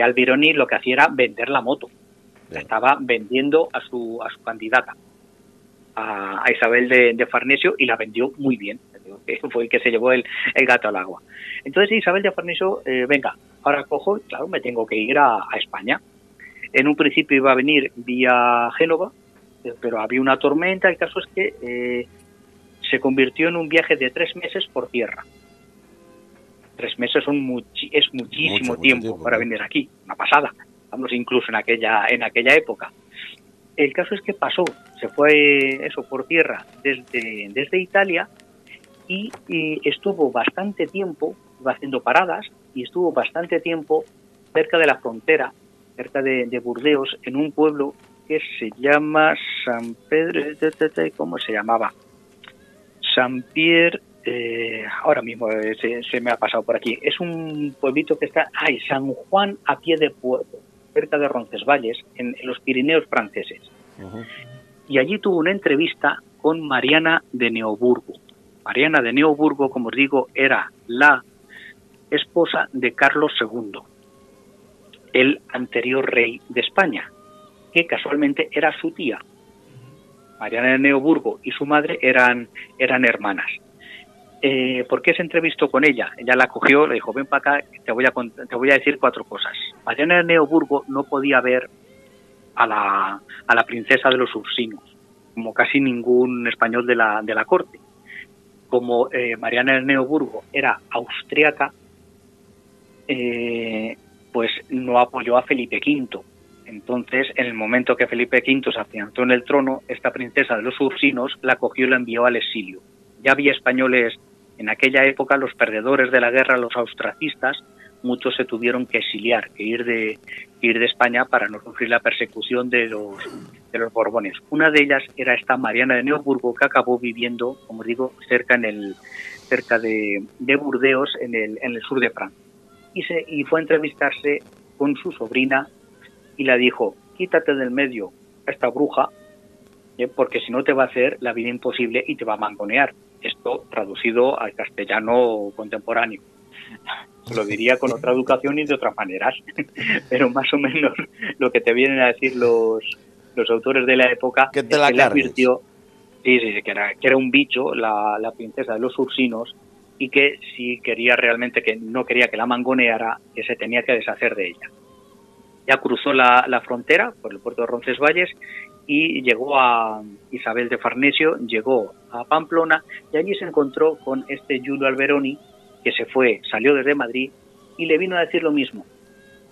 Alberoni lo que hacía era vender la moto. La estaba vendiendo a su candidata, a Isabel de Farnesio, y la vendió muy bien. Fue el que se llevó el gato al agua. Entonces Isabel de Farnesio, venga, ahora cojo, claro, me tengo que ir a España. En un principio iba a venir vía Génova, pero había una tormenta. El caso es que se convirtió en un viaje de 3 meses por tierra. 3 meses es muchísimo tiempo para venir aquí, una pasada. Estamos incluso en aquella época. El caso es que se fue por tierra desde Italia y estuvo bastante tiempo, iba haciendo paradas y estuvo bastante tiempo cerca de la frontera, cerca de Burdeos, en un pueblo que se llama San Pedro, ¿cómo se llamaba? San Pierre, ahora mismo se me ha pasado por aquí. Es un pueblito que está, San Juan a pie de puerto, cerca de Roncesvalles, en los Pirineos franceses. Uh-huh. Y allí tuvo una entrevista con Mariana de Neoburgo. Mariana de Neoburgo, como os digo, era la esposa de Carlos II, el anterior rey de España, que casualmente era su tía. Mariana de Neoburgo y su madre eran hermanas. ¿Por qué se entrevistó con ella? Ella la cogió, le dijo, ven para acá, te voy a decir 4 cosas. Mariana de Neoburgo no podía ver a la princesa de los Ursinos, como casi ningún español de la corte. Como Mariana de Neoburgo era austriaca, pues no apoyó a Felipe V. Entonces, en el momento que Felipe V se afianzó en el trono, esta princesa de los Ursinos la cogió y la envió al exilio. Ya había españoles en aquella época, los perdedores de la guerra, los austracistas, muchos se tuvieron que exiliar, que ir de España para no sufrir la persecución de los Borbones. Una de ellas era esta Mariana de Neoburgo, que acabó viviendo, como digo, cerca de Burdeos, en el sur de Francia. Y fue a entrevistarse con su sobrina y la dijo, quítate del medio a esta bruja, porque si no te va a hacer la vida imposible y te va a mangonear. Esto traducido al castellano contemporáneo. Lo diría con otra educación y de otras maneras, pero más o menos lo que te vienen a decir los autores de la época, que te la advirtió, que era un bicho, la princesa de los Ursinos, y que si quería realmente, que no quería que la mangoneara, que se tenía que deshacer de ella. Ya cruzó la frontera por el puerto de Roncesvalles y llegó a Isabel de Farnesio, llegó a Pamplona y allí se encontró con Giulio Alberoni, que salió desde Madrid y le vino a decir lo mismo.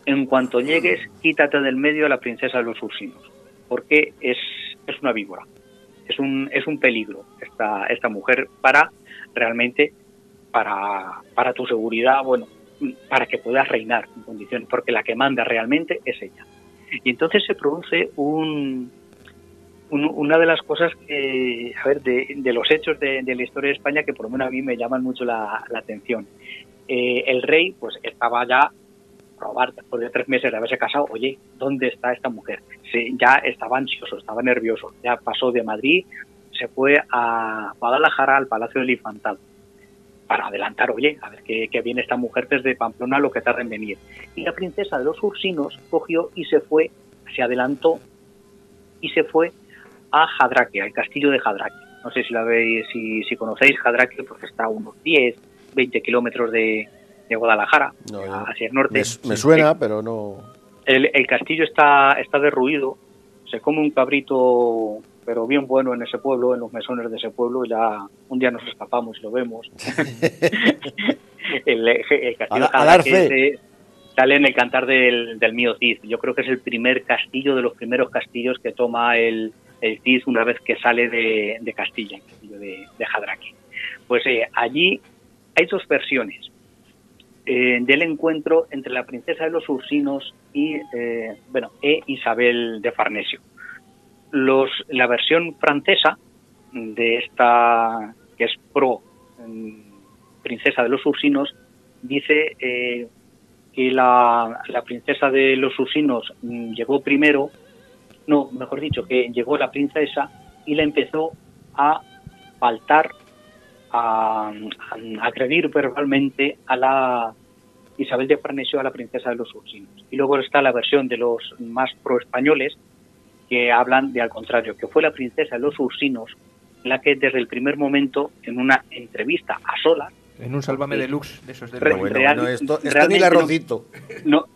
En cuanto llegues, quítate del medio a la princesa de los Ursinos, porque es una víbora, es un peligro esta mujer para tu seguridad, bueno, para que puedas reinar en condiciones, porque la que manda realmente es ella. Y entonces se produce una de las cosas de los hechos de la historia de España que por lo menos a mí me llaman mucho la atención. el rey pues estaba ya probar después de 3 meses de haberse casado. Oye, ¿dónde está esta mujer? Ya estaba ansioso, estaba nervioso. Ya pasó de Madrid, se fue a Guadalajara, al Palacio del Infantado, para adelantar, oye, a ver qué viene esta mujer desde Pamplona, lo que tarda en venir. Y la princesa de los Ursinos cogió y se adelantó y se fue a Jadraque, al castillo de Jadraque. No sé si la veis, si conocéis Jadraque, porque está a unos 10, 20 kilómetros de Guadalajara, hacia el norte. Me suena, pero no... El castillo está derruido, se come un cabrito, pero bien bueno en ese pueblo, en los mesones de ese pueblo, ya un día nos escapamos y lo vemos. el castillo A dar fe. Sale en el Cantar del Mío Cid. Yo creo que es el primer castillo, de los primeros castillos que toma el Cid una vez que sale de Castilla, el castillo de Jadraque. Pues allí hay 2 versiones del encuentro entre la princesa de los Ursinos y Isabel de Farnesio. La versión francesa de esta, que es pro princesa de los Ursinos, dice que la princesa de los Ursinos llegó primero, no, mejor dicho, que llegó la princesa y la empezó a faltar, a agredir verbalmente a la Isabel de Farnesio, a la princesa de los Ursinos. Y luego está la versión de los más pro-españoles, que hablan de al contrario, que fue la princesa de los Ursinos la que desde el primer momento, en una entrevista a solas, en un Sálvame Deluxe de esos de esto ni el arrocito. No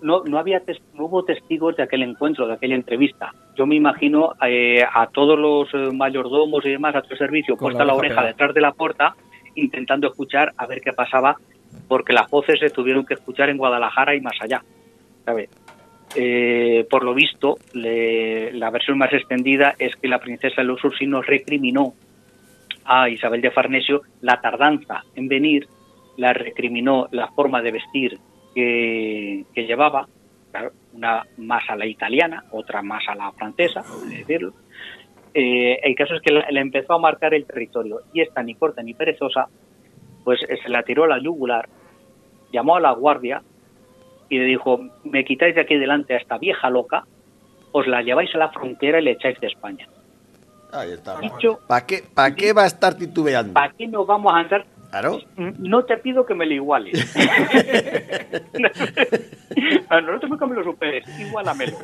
hubo testigos de aquel encuentro, de aquella entrevista. Yo me imagino a todos los mayordomos y demás, a todo el servicio, puesta la oreja detrás de la puerta, intentando escuchar a ver qué pasaba, porque las voces se tuvieron que escuchar en Guadalajara y más allá, ¿sabes? Por lo visto, la versión más extendida es que la princesa de los Ursinos recriminó a Isabel de Farnesio la tardanza en venir, la recriminó la forma de vestir que llevaba, claro, una más a la italiana, otra más a la francesa, por decirlo. El caso es que le empezó a marcar el territorio, y esta, ni corta ni perezosa, pues se la tiró a la yugular, llamó a la guardia y le dijo: me quitáis de aquí delante a esta vieja loca, os la lleváis a la frontera y le echáis de España. Ahí está. Dicho, ¿Para qué va a estar titubeando? ¿Para qué nos vamos a andar? Claro. No te pido que me lo iguales. No te me cambies los superes, igualamelo.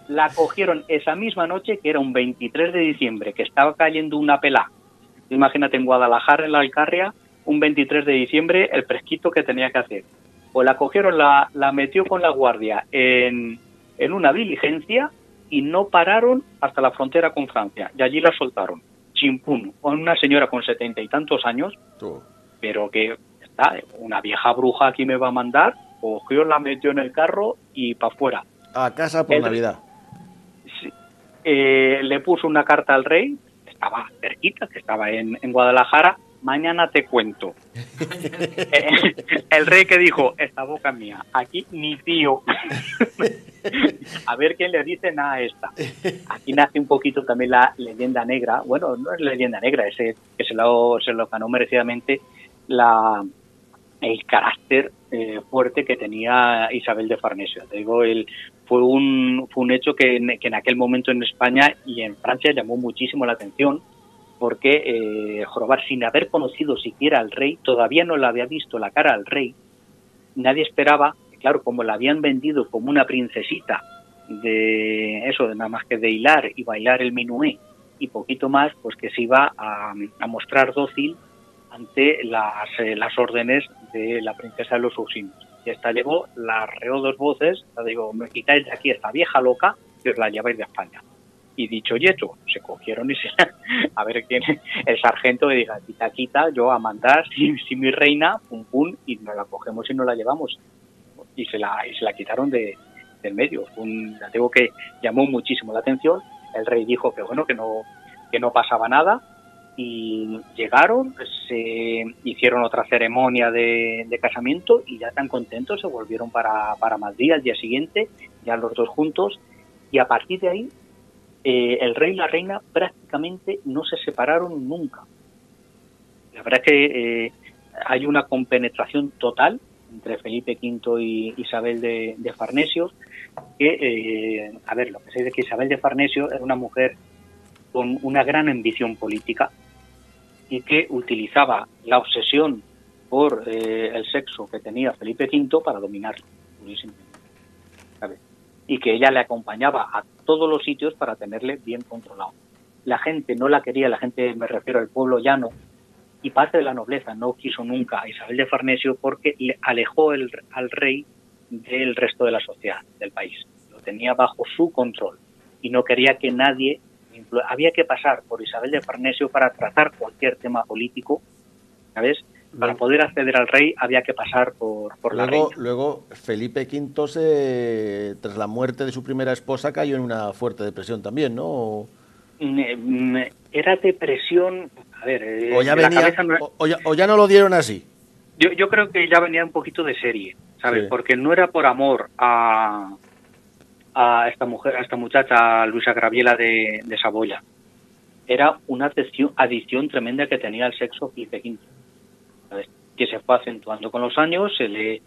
La cogieron esa misma noche, que era un 23 de diciembre, que estaba cayendo una pelá. Imagínate, en Guadalajara, en la Alcarria, un 23 de diciembre, el fresquito que tenía que hacer. Pues la cogieron, la metió con la guardia en una diligencia y no pararon hasta la frontera con Francia. Y allí la soltaron, chimpún, con una señora con 70 y tantos años, pero que está, una vieja bruja aquí me va a mandar, cogió, la metió en el carro y para afuera. A casa por Navidad. Sí, le puso una carta al rey, estaba cerquita, que estaba en Guadalajara: mañana te cuento. El rey, que dijo: esta boca es mía, aquí ni tío. A ver quién le dice nada a esta. Aquí nace un poquito también la leyenda negra. Bueno, no es leyenda negra, ese que se lo ganó merecidamente el carácter fuerte que tenía Isabel de Farnesio. Te digo, fue un hecho que en aquel momento en España y en Francia llamó muchísimo la atención, porque Jorobar, sin haber conocido siquiera al rey, todavía no le había visto la cara al rey. Nadie esperaba, claro, como la habían vendido como una princesita de eso, de nada más que de hilar y bailar el minué y poquito más, pues que se iba a mostrar dócil ante las órdenes de la princesa de los Ursinos. Y esta llegó, la arreó 2 voces, la digo: me quitáis de aquí esta vieja loca y os la lleváis de España. Y dicho y hecho, se cogieron y a ver quién, el sargento le diga: quita, yo a mandar, si mi reina, pum pum, y nos la cogemos y nos la llevamos. Y se la quitaron del medio. Ya digo que llamó muchísimo la atención. El rey dijo que bueno, que no pasaba nada, y llegaron, se hicieron otra ceremonia de casamiento, y ya tan contentos se volvieron para Madrid al día siguiente, ya los 2 juntos, y a partir de ahí el rey y la reina prácticamente no se separaron nunca. La verdad es que hay una compenetración total entre Felipe V y Isabel de Farnesio, que, a ver, lo que sé es que Isabel de Farnesio era una mujer con una gran ambición política y que utilizaba la obsesión por el sexo que tenía Felipe V para dominarlo, ¿sabes? Y que ella le acompañaba a todos los sitios para tenerle bien controlado. La gente no la quería, la gente, me refiero al pueblo llano, y parte de la nobleza no quiso nunca a Isabel de Farnesio porque le alejó al rey del resto de la sociedad, del país. Lo tenía bajo su control y no quería que nadie... Había que pasar por Isabel de Farnesio para tratar cualquier tema político, ¿sabes? Para poder acceder al rey había que pasar por la reina. Luego, Felipe V, tras la muerte de su primera esposa, cayó en una fuerte depresión también, ¿no? Era depresión... A ver, o ya venía, o ya no lo dieron así. Yo creo que ya venía un poquito de serie, ¿sabes? Sí. Porque no era por amor a esta mujer, a esta muchacha, a Luisa Graviela de Saboya. Era una adicción tremenda que tenía al sexo Felipe V, ¿sabes? Que se fue acentuando con los años, se le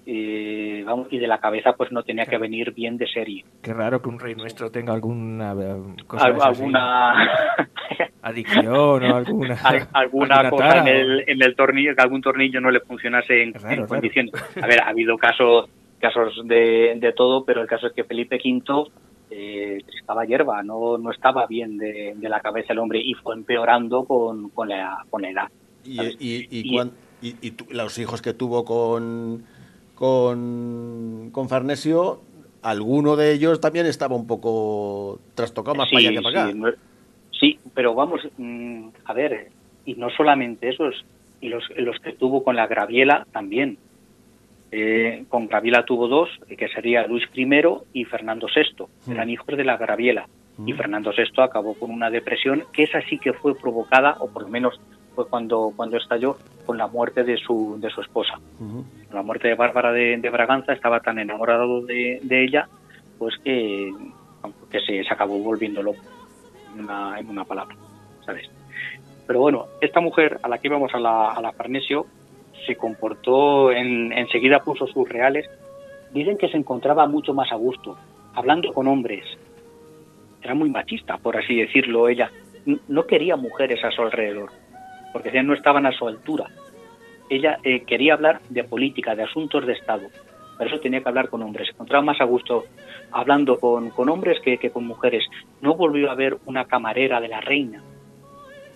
y de la cabeza pues no tenía que venir bien de serie. Qué raro que un rey nuestro tenga alguna cosa alguna adicción o alguna cosa en el tornillo, que algún tornillo no le funcionase en condiciones. A ver, ha habido casos de todo, pero el caso es que Felipe V estaba hierba, no estaba bien de la cabeza el hombre y fue empeorando con la edad. Y los hijos que tuvo con Farnesio, alguno de ellos también estaba un poco trastocado, más para allá que para acá. Sí, pero vamos, a ver, y no solamente esos, y los que tuvo con la Graviela también. Con Graviela tuvo dos, que sería Luis I y Fernando VI, eran hijos de la Graviela, y Fernando VI acabó con una depresión, que esa sí que fue provocada, o por lo menos fue cuando estalló, con la muerte de su esposa. La muerte de Bárbara de Braganza, estaba tan enamorado de ella, pues que se acabó volviendo loco, en una palabra, ¿sabes? Pero bueno, esta mujer a la que íbamos a la Farnesio se comportó, enseguida puso sus reales. Dicen que se encontraba mucho más a gusto, hablando con hombres. Era muy machista, por así decirlo, ella. No quería mujeres a su alrededor, porque no estaban a su altura. Ella quería hablar de política, de asuntos de Estado. Por eso tenía que hablar con hombres. Se encontraba más a gusto hablando con hombres que con mujeres. No volvió a haber una camarera de la reina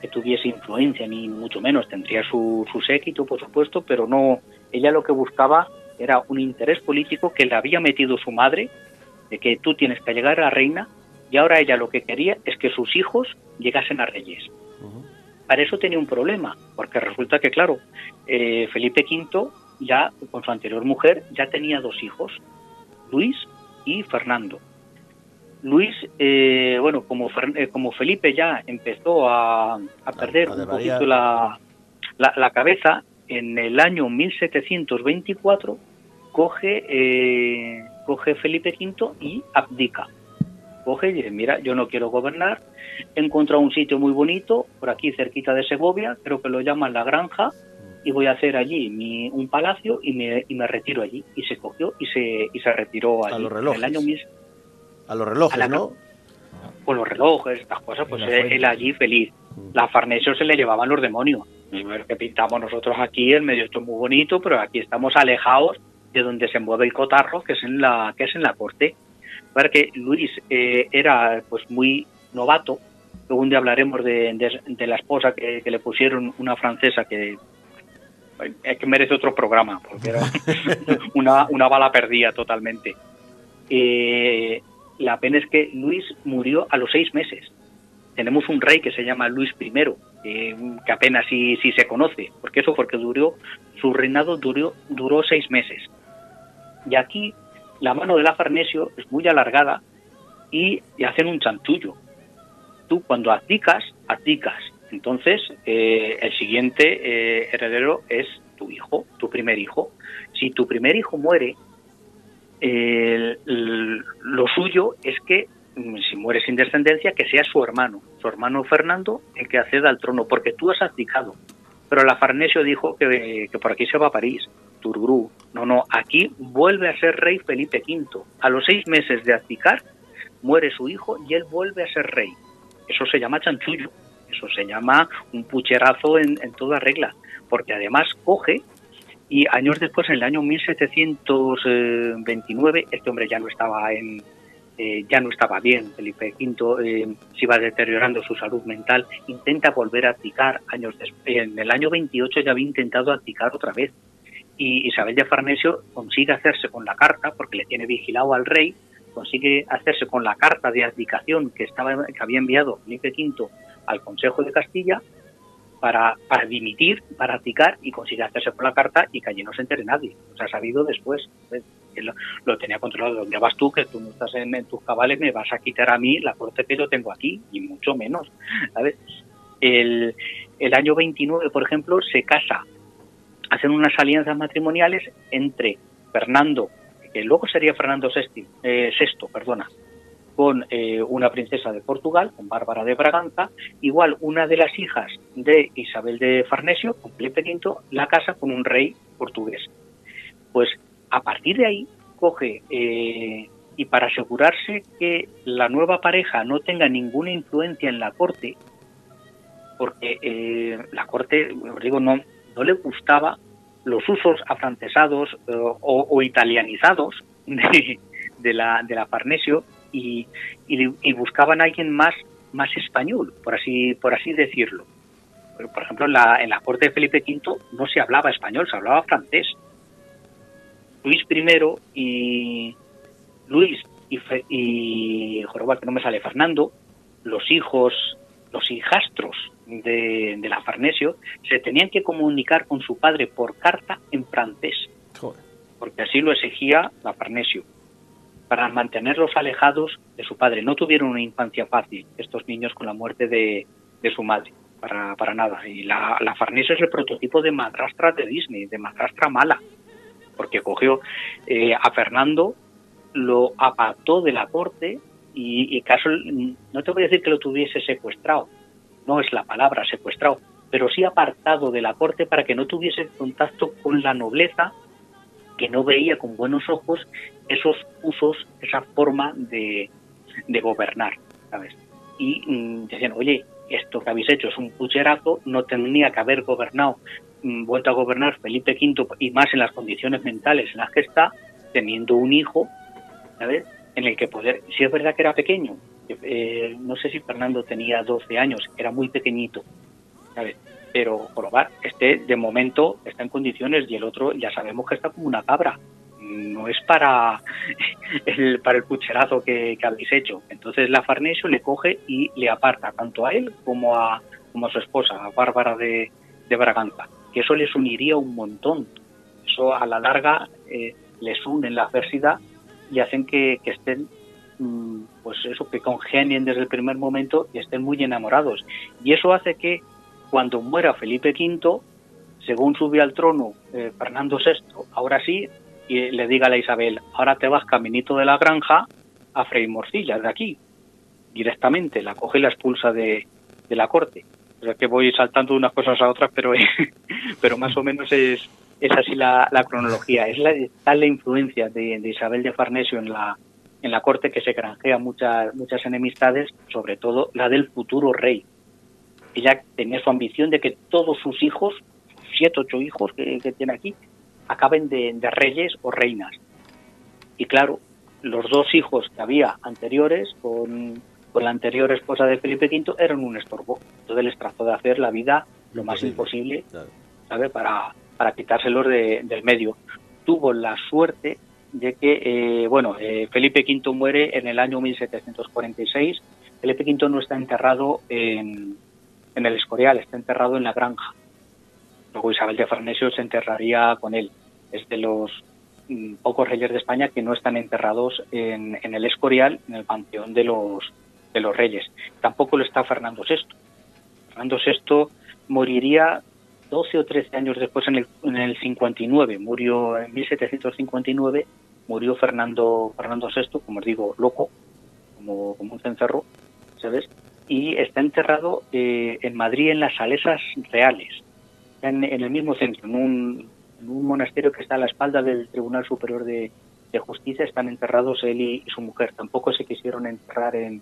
que tuviese influencia, ni mucho menos. Tendría su séquito, por supuesto, pero no. Ella lo que buscaba era un interés político que le había metido su madre, de que tú tienes que llegar a la reina, y ahora ella lo que quería es que sus hijos llegasen a reyes. Para eso tenía un problema, porque resulta que, claro, Felipe V, ya con su anterior mujer, ya tenía dos hijos, Luis y Fernando. Luis, como Felipe ya empezó a perder un poquito la cabeza, en el año 1724 coge Felipe V y abdica. Coge y dice, mira, yo no quiero gobernar, he encontrado un sitio muy bonito, por aquí cerquita de Segovia, creo que lo llaman La Granja, y voy a hacer allí un palacio y me retiro allí. Y se cogió y se retiró allí. A los relojes. En el año a los relojes, ¿no? Con los relojes, estas cosas, pues él allí feliz. La Farnesio se le llevaban los demonios. Que pintamos nosotros aquí, el medio esto es muy bonito, pero aquí estamos alejados de donde se mueve el cotarro, que es en la corte. Porque Luis era pues muy novato. Luego un día hablaremos de la esposa que le pusieron, una francesa que merece otro programa, porque era una bala perdida totalmente. La pena es que Luis murió a los 6 meses. Tenemos un rey que se llama Luis I, que apenas si se conoce, porque su reinado duró 6 meses. Y aquí la mano de la Farnesio es muy alargada y hacen un chanchullo. Tú cuando abdicas. Entonces, el siguiente heredero es tu hijo, tu primer hijo. Si tu primer hijo muere, lo suyo es que, si muere sin descendencia, que sea su hermano Fernando, el que acceda al trono, porque tú has abdicado. Pero la Farnesio dijo que por aquí se va a París, tururú. No, aquí vuelve a ser rey Felipe V. A los 6 meses de abdicar, muere su hijo y él vuelve a ser rey. Eso se llama chanchullo, eso se llama un pucherazo en toda regla, porque además coge y años después, en el año 1729, este hombre ya no estaba bien, Felipe V se iba deteriorando su salud mental, intenta volver a abdicar años después. En el año 28 ya había intentado abdicar otra vez, y Isabel de Farnesio consigue hacerse con la carta, porque le tiene vigilado al rey, consigue hacerse con la carta de abdicación que había enviado Felipe V al Consejo de Castilla para dimitir, para abdicar, y consigue hacerse con la carta y que allí no se entere nadie. O sea, ha sabido después. Él lo tenía controlado. ¿Dónde vas tú? Que tú no estás en tus cabales, me vas a quitar a mí la corte que yo tengo aquí, y mucho menos, ¿sabes? El año 29, por ejemplo, se casa, hacen unas alianzas matrimoniales entre Fernando, que luego sería Fernando VI, con una princesa de Portugal, con Bárbara de Braganza. Igual una de las hijas de Isabel de Farnesio, con Felipe V, la casa con un rey portugués. Pues a partir de ahí coge, y para asegurarse que la nueva pareja no tenga ninguna influencia en la corte, porque la corte, os digo, no le gustaba los usos afrancesados o italianizados de la Farnesio, y buscaban a alguien más español, por así decirlo. Por ejemplo, en la corte de Felipe V no se hablaba español, se hablaba francés. Luis I y joroba, que no me sale, Fernando, los hijastros de la Farnesio, se tenían que comunicar con su padre por carta en francés. Joder. Porque así lo exigía la Farnesio, para mantenerlos alejados de su padre. No tuvieron una infancia fácil estos niños con la muerte de su madre, para nada. Y la Farnesio es el prototipo de madrastra de Disney, de madrastra mala, porque cogió a Fernando, lo apartó de la corte, y caso, no te voy a decir que lo tuviese secuestrado, no es la palabra secuestrado, pero sí apartado de la corte para que no tuviese contacto con la nobleza, que no veía con buenos ojos esos usos, esa forma de gobernar, ¿sabes? Y decían, oye, esto que habéis hecho es un pucherazo, no tenía que haber vuelto a gobernar Felipe V, y más en las condiciones mentales en las que está, teniendo un hijo, ¿sabes?, en el que poder, si es verdad que era pequeño, no sé si Fernando tenía 12 años, era muy pequeñito, ¿sabes?, pero jorobar, de momento está en condiciones, y el otro ya sabemos que está como una cabra, no es para el pucherazo que habéis hecho. Entonces la Farnesio le coge y le aparta tanto a él como a su esposa, a Bárbara de Braganza, que eso les uniría un montón. Eso a la larga les une en la adversidad y hacen que estén, pues eso, que congenien desde el primer momento y estén muy enamorados. Y eso hace que cuando muera Felipe V, según sube al trono Fernando VI, ahora sí, y le diga a la Isabel, ahora te vas caminito de la granja a freír morcillas de aquí. Directamente la coge y la expulsa de la corte. O sea que voy saltando de unas cosas a otras, pero más o menos es así la cronología. Es tal la influencia de Isabel de Farnesio en la corte, que se granjea muchas enemistades, sobre todo la del futuro rey. Ella tenía su ambición de que todos sus hijos, 7, 8 hijos que tiene aquí, acaben de reyes o reinas. Y claro, los 2 hijos que había anteriores con la anterior esposa de Felipe V eran un estorbo. Entonces les trató de hacer la vida lo más imposible, claro, ¿sabe?, para quitárselos del medio. Tuvo la suerte de que, Felipe V muere en el año 1746. Felipe V no está enterrado en el Escorial, está enterrado en la granja. Luego Isabel de Farnesio se enterraría con él. Es de los pocos reyes de España que no están enterrados en el Escorial, en el panteón de los reyes. Tampoco lo está Fernando VI. Fernando VI moriría 12 o 13 años después, en el 59. Murió en 1759, murió Fernando VI, como os digo, loco, como un cencerro, ¿sabes? Y está enterrado en Madrid, en las Salesas Reales, en el mismo centro, en en un monasterio que está a la espalda del Tribunal Superior de Justicia, están enterrados él y su mujer. Tampoco se quisieron enterrar en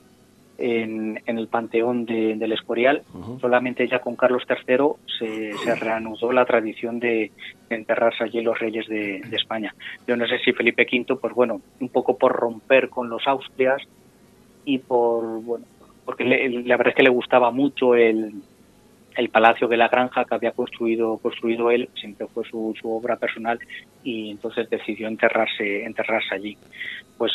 el panteón del Escorial. Solamente ya con Carlos III se reanudó la tradición de enterrarse allí los reyes de España. Yo no sé si Felipe V, pues bueno, un poco por romper con los Austrias y porque la verdad es que le gustaba mucho el Palacio de la Granja que había construido él, siempre fue su obra personal, y entonces decidió enterrarse allí. Pues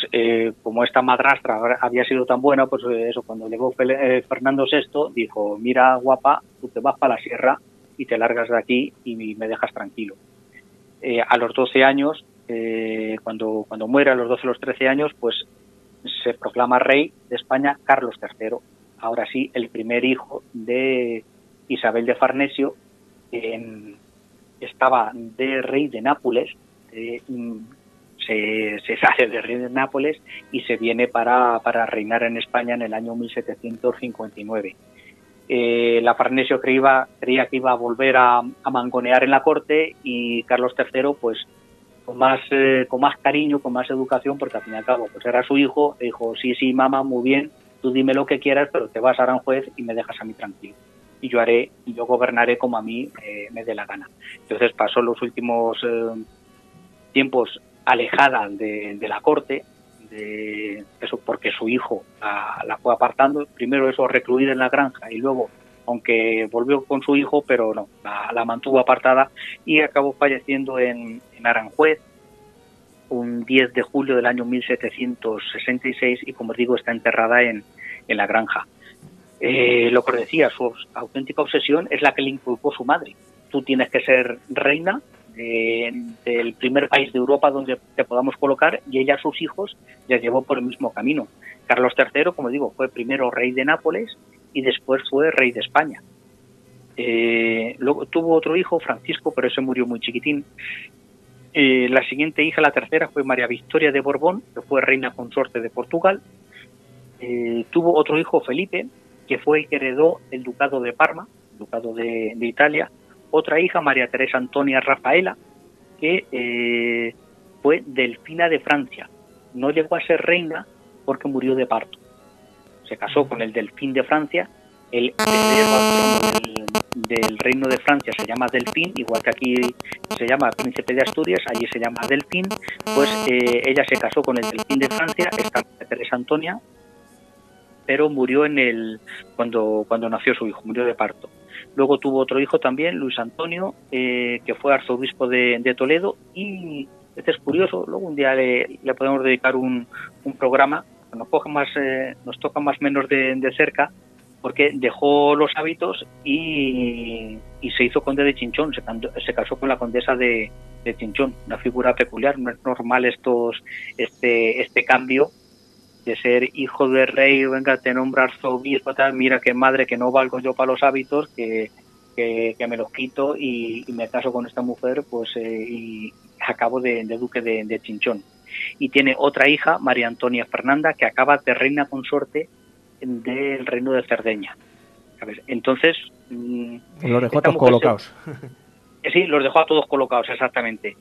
como esta madrastra había sido tan buena, pues eso, cuando llegó Fernando VI, dijo: mira, guapa, tú te vas para la sierra y te largas de aquí y me dejas tranquilo. A los 12 años, cuando muere, a los 12 o los 13 años, pues se proclama rey de España Carlos III, ahora sí, el primer hijo de Isabel de Farnesio. Estaba de rey de Nápoles, se sale de rey de Nápoles y se viene para reinar en España en el año 1759. La Farnesio creía que iba a volver a mangonear en la corte, y Carlos III, pues con más cariño, con más educación, porque al fin y al cabo pues era su hijo, le dijo: sí, mamá, muy bien, tú dime lo que quieras, pero te vas a Aranjuez y me dejas a mí tranquilo. Y yo gobernaré como a mí me dé la gana. Entonces pasó los últimos tiempos alejada de la corte, de eso, porque su hijo la fue apartando. Primero eso, recluida en la granja, y luego, aunque volvió con su hijo, pero no, la mantuvo apartada, y acabó falleciendo en Aranjuez un 10 de julio del año 1766, y como digo, está enterrada en la granja. Lo que os decía, su auténtica obsesión es la que le inculcó su madre. Tú tienes que ser reina del primer país de Europa donde te podamos colocar, y ella a sus hijos ya llevó por el mismo camino. Carlos III, como digo, fue primero rey de Nápoles y después fue rey de España. Luego tuvo otro hijo, Francisco, pero ese murió muy chiquitín. La siguiente hija, la tercera, fue María Victoria de Borbón, que fue reina consorte de Portugal. Tuvo otro hijo, Felipe, que fue el que heredó el ducado de Parma, ducado de Italia. Otra hija, María Teresa Antonia Rafaela, que fue delfina de Francia. No llegó a ser reina porque murió de parto. Se casó con el delfín de Francia. El heredero del reino de Francia se llama Delfín, igual que aquí se llama Príncipe de Asturias, allí se llama Delfín. Pues ella se casó con el delfín de Francia, esta Teresa Antonia, pero murió cuando nació su hijo, murió de parto. Luego tuvo otro hijo también, Luis Antonio, que fue arzobispo de Toledo, y este es curioso. Luego un día le podemos dedicar un programa, nos toca más o menos de cerca, porque dejó los hábitos y se hizo conde de Chinchón, se casó con la condesa de Chinchón, una figura peculiar. No es normal este cambio de ser hijo de rey, venga, te nombra arzobispo, tal, mira qué madre, que no valgo yo para los hábitos, que me los quito y me caso con esta mujer, pues y acabo de duque de Chinchón. Y tiene otra hija, María Antonia Fernanda, que acaba de reina consorte del reino de Cerdeña. ¿Sabes? Entonces los dejó a todos colocados. Sí, los dejó a todos colocados, exactamente.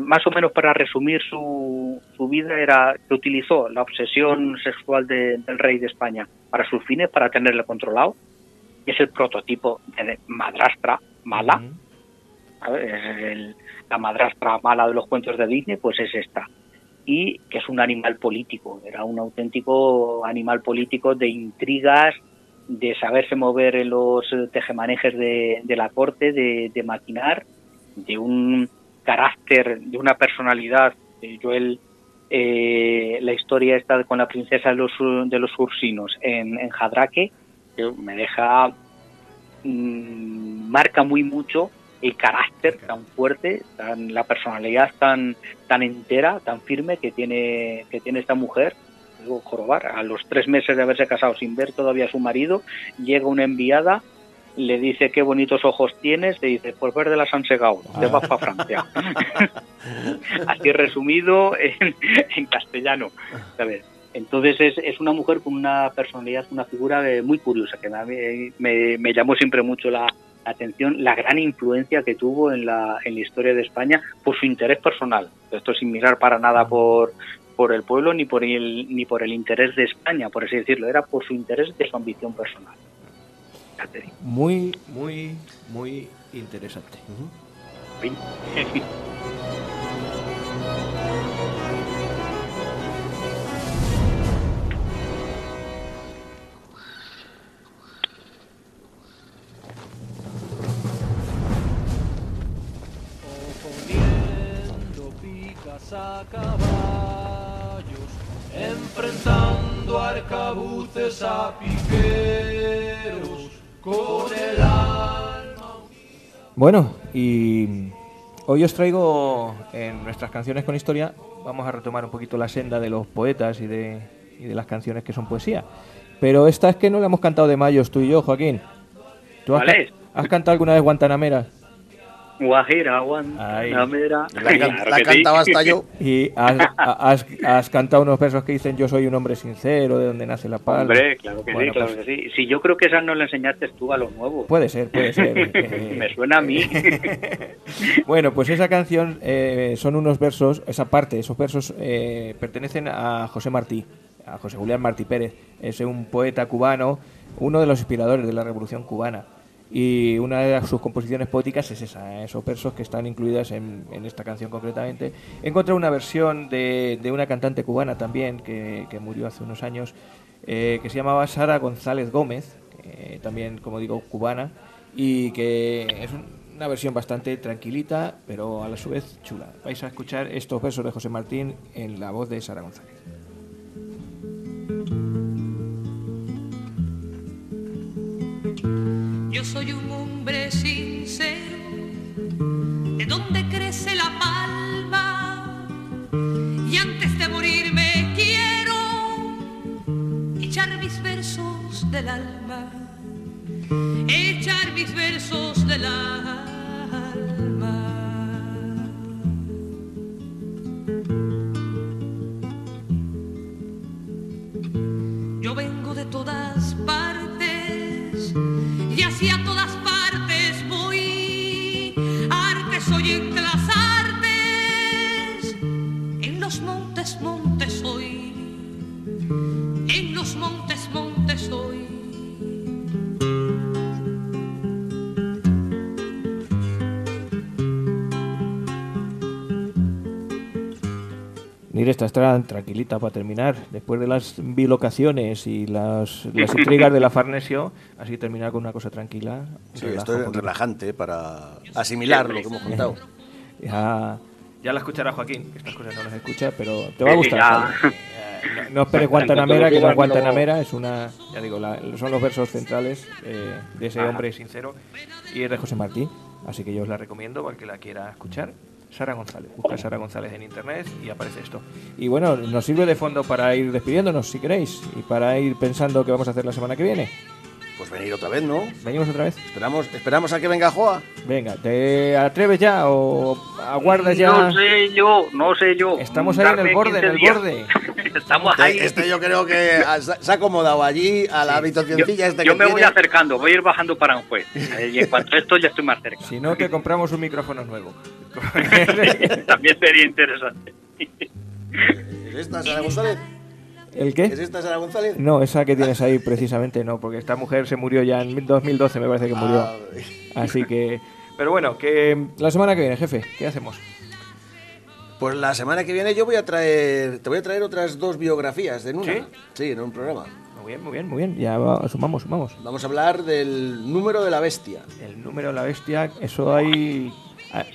Más o menos, para resumir su vida, era que utilizó la obsesión sexual del rey de España para sus fines, para tenerle controlado, y es el prototipo de madrastra mala. La madrastra mala de los cuentos de Disney, pues es esta. Y que es un animal político, era un auténtico animal político de intrigas, de saberse mover en los tejemanejes de la corte, de maquinar, de un carácter, de una personalidad. La historia está con la princesa de los ursinos en Jadraque, que me deja, marca muy mucho el carácter tan fuerte, la personalidad tan entera, tan firme que tiene esta mujer. Luego, jorobar, a los 3 meses de haberse casado sin ver todavía a su marido, llega una enviada, le dice: qué bonitos ojos tienes, le dice: pues verde las han segado, te vas para Francia. Así resumido en castellano, ¿sabes? Entonces es una mujer con una personalidad, una figura muy curiosa, que me llamó siempre mucho la atención, la gran influencia que tuvo en la historia de España por su interés personal. Esto sin mirar para nada por el pueblo ni por el interés de España, por así decirlo. Era por su interés de su ambición personal. Ya te digo. Muy, muy, muy interesante. Poniendo picas a caballos, enfrentando arcabuces a piqueros, con el alma unida. Bueno, y hoy os traigo en nuestras canciones con historia, vamos a retomar un poquito la senda de los poetas y de las canciones que son poesía. Pero esta es que no la hemos cantado de Mayos tú y yo, Joaquín. ¿Tú has cantado alguna vez Guantanamera? Guajira, Guantanamera. La cantaba hasta yo. Y has cantado unos versos que dicen yo soy un hombre sincero, de donde nace la paz. Hombre, claro que Bueno, sí, claro pues, que sí. Si yo creo que esas no le enseñaste tú a los nuevos. Puede ser. Me suena a mí. Bueno, pues esa canción son unos versos, esos versos pertenecen a José Martí, a José Julián Martí Pérez. Es un poeta cubano, uno de los inspiradores de la Revolución Cubana. Y una de sus composiciones poéticas es esa, esos versos que están incluidas en esta canción concretamente. Encontré una versión de una cantante cubana también que murió hace unos años, que se llamaba Sara González Gómez, también, como digo, cubana, y que es una versión bastante tranquilita, pero a la su vez chula. Vais a escuchar estos versos de José Martín en la voz de Sara González. Yo soy un hombre sincero, de donde crece la palma, y antes de morirme quiero echar mis versos del alma, echar mis versos del alma. Yo vengo de todas partes y hacia todas partes voy. Arte soy entre las artes, en los montes, montes soy, en los montes, montes soy. Mire, esta está tranquilita para terminar. Después de las bilocaciones y las intrigas de la Farnesio, así terminar con una cosa tranquila. Sí, Relaja esto un es poquito. relajante para asimilar lo que hemos contado. Ya la escuchará Joaquín, que estas cosas no las escucha, pero te va a Sí, gustar. ya. Javi. No esperes Guantanamera, que no es Guantanamera, es una, ya digo, son los versos centrales de ese hombre sincero y es de José Martí, así que yo os la recomiendo para el que la quiera escuchar. Sara González, busca Sara González en internet y aparece esto. Y bueno, nos sirve de fondo para ir despidiéndonos, si queréis, y para ir pensando qué vamos a hacer la semana que viene. Pues venir otra vez, ¿no? ¿Venimos otra vez? Esperamos a que venga Joa. Venga, ¿te atreves ya o aguardas ya? No sé yo. Estamos ahí en el Darme borde, 15 en el días. borde. Estamos ahí. Este yo creo que se ha acomodado allí a la habitacioncilla. Yo me voy acercando, voy a ir bajando para un juez. Y en cuanto a esto ya estoy más cerca. Si no, te compramos un micrófono nuevo. También sería interesante. ¿Es esta Sara González? ¿El qué? ¿Es esta Sara González? No, esa que tienes ahí precisamente no, porque esta mujer se murió ya en 2012, me parece que murió. Así que... Pero bueno, que la semana que viene, jefe, ¿qué hacemos? Pues la semana que viene te voy a traer otras 2 biografías de Nuna. ¿Sí? Sí, en un programa. Muy bien. Ya sumamos. Vamos a hablar del número de la bestia. El número de la bestia, eso hay...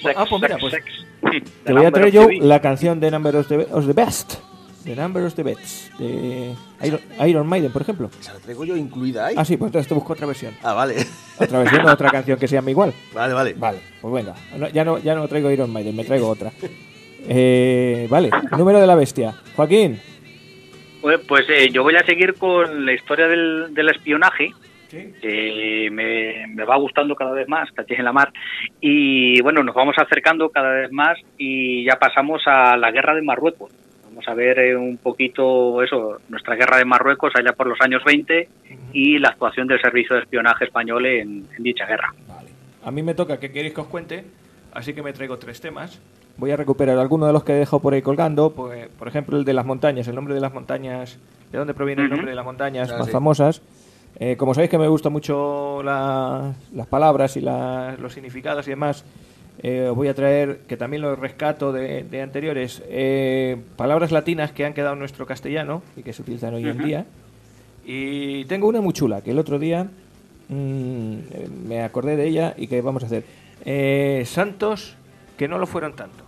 Sex, pues mira, sex, pues sex. te The voy a number traer of yo the beast. la canción de Number of the Best. The Number of the Best. De Iron Maiden, por ejemplo. Esa la traigo yo incluida ahí. Ah, sí, pues entonces te busco otra versión. Ah, vale. Otra versión o otra canción que se llame igual. Vale. Vale, pues venga. Ya no traigo Iron Maiden, me traigo otra. Vale, número de la bestia. Joaquín. Pues yo voy a seguir con la historia del espionaje. Sí. Que me va gustando cada vez más, cachis en la mar. Y bueno, nos vamos acercando cada vez más y ya pasamos a la guerra de Marruecos. Vamos a ver un poquito eso, nuestra guerra de Marruecos allá por los años 20 y la actuación del servicio de espionaje español en dicha guerra. Vale, a mí me toca que queréis que os cuente, así que me traigo 3 temas. Voy a recuperar algunos de los que he dejado por ahí colgando, pues, por ejemplo el de las montañas, el nombre de las montañas, de dónde proviene el nombre de las montañas más famosas. Como sabéis que me gustan mucho las palabras y los significados y demás, os voy a traer, que también lo rescato de anteriores, palabras latinas que han quedado en nuestro castellano y que se utilizan hoy en día. Y tengo una muy chula, que el otro día me acordé de ella y que vamos a hacer. Santos que no lo fueron tanto.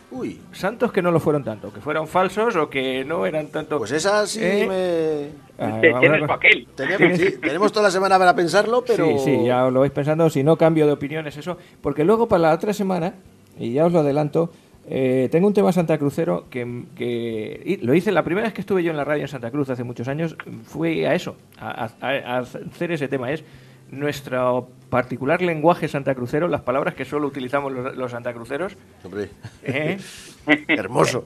Uy. Santos que no lo fueron tanto, que fueron falsos o que no eran tanto. Pues esa sí me... Tienes papel. Tenemos toda la semana para pensarlo, pero... Sí, ya os lo vais pensando, si no cambio de opiniones, eso. Porque luego para la otra semana, y ya os lo adelanto, tengo un tema santacrucero que lo hice la primera vez que estuve yo en la radio en Santa Cruz hace muchos años, fui a eso, a hacer ese tema. Es nuestro particular lenguaje santacrucero, las palabras que solo utilizamos los santacruceros. Hombre, hermoso.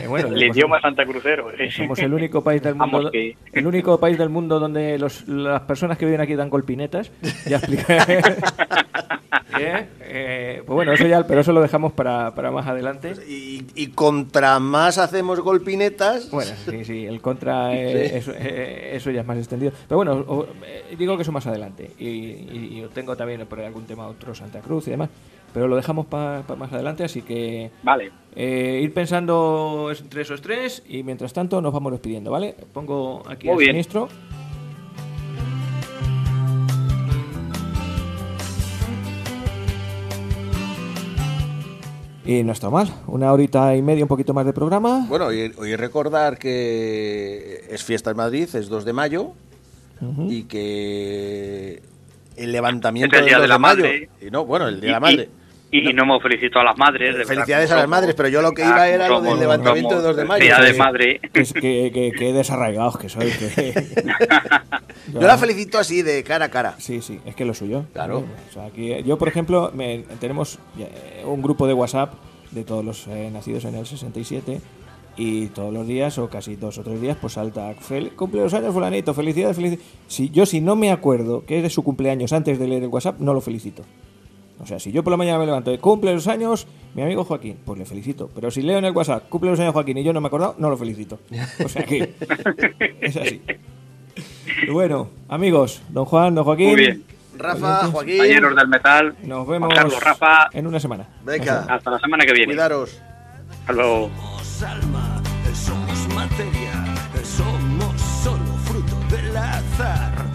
Bueno, El idioma santacrucero. Somos el único país del mundo, Vamos, que... el único país del mundo donde las personas que viven aquí dan golpinetas. Ya expliqué. Pues bueno, pero eso lo dejamos para más adelante. Y contra más hacemos golpinetas... Bueno, sí, el contra, eso ya es más extendido. Pero bueno, digo que eso más adelante. Y tengo también por algún tema otro Santa Cruz y demás. Pero lo dejamos para más adelante, así que... Vale. Ir pensando entre esos 3 y mientras tanto nos vamos despidiendo, ¿vale? Pongo aquí Muy el bien. ministro. Y no está mal, 1 horita y media, un poquito más de programa. Bueno, y recordar que es fiesta en Madrid, es 2 de mayo, y que el levantamiento Es el Día del 2 de la mayo... Madre. Y no, bueno, el Día de la Madre. Y no hemos felicitado a las madres. de Felicidades verdad, a las madres, pero yo lo que iba era lo del levantamiento del 2 de mayo. Día de Sí. madre. Que desarraigados que soy. Yo la felicito así, de cara a cara. Sí, es que lo suyo. Claro. O sea, aquí, yo, por ejemplo, tenemos un grupo de WhatsApp de todos los nacidos en el 67 y todos los días, o casi 2 o 3 días, pues salta, cumple los años fulanito, felicidades. Si no me acuerdo que es de su cumpleaños antes de leer el WhatsApp, no lo felicito. O sea, si yo por la mañana me levanto y cumple los años mi amigo Joaquín, pues le felicito. Pero si leo en el WhatsApp, cumple los años Joaquín y yo no me he acordado, no lo felicito. O sea que es así. Y bueno, amigos, don Juan, don Joaquín. Muy bien. Rafa, Joaquín, Compañeros del metal. Nos vemos Juan Carlos, Rafa. en una semana. venga, Hasta la semana que viene. cuidaros. Hasta luego. Somos alma, somos materia, somos solo fruto del azar.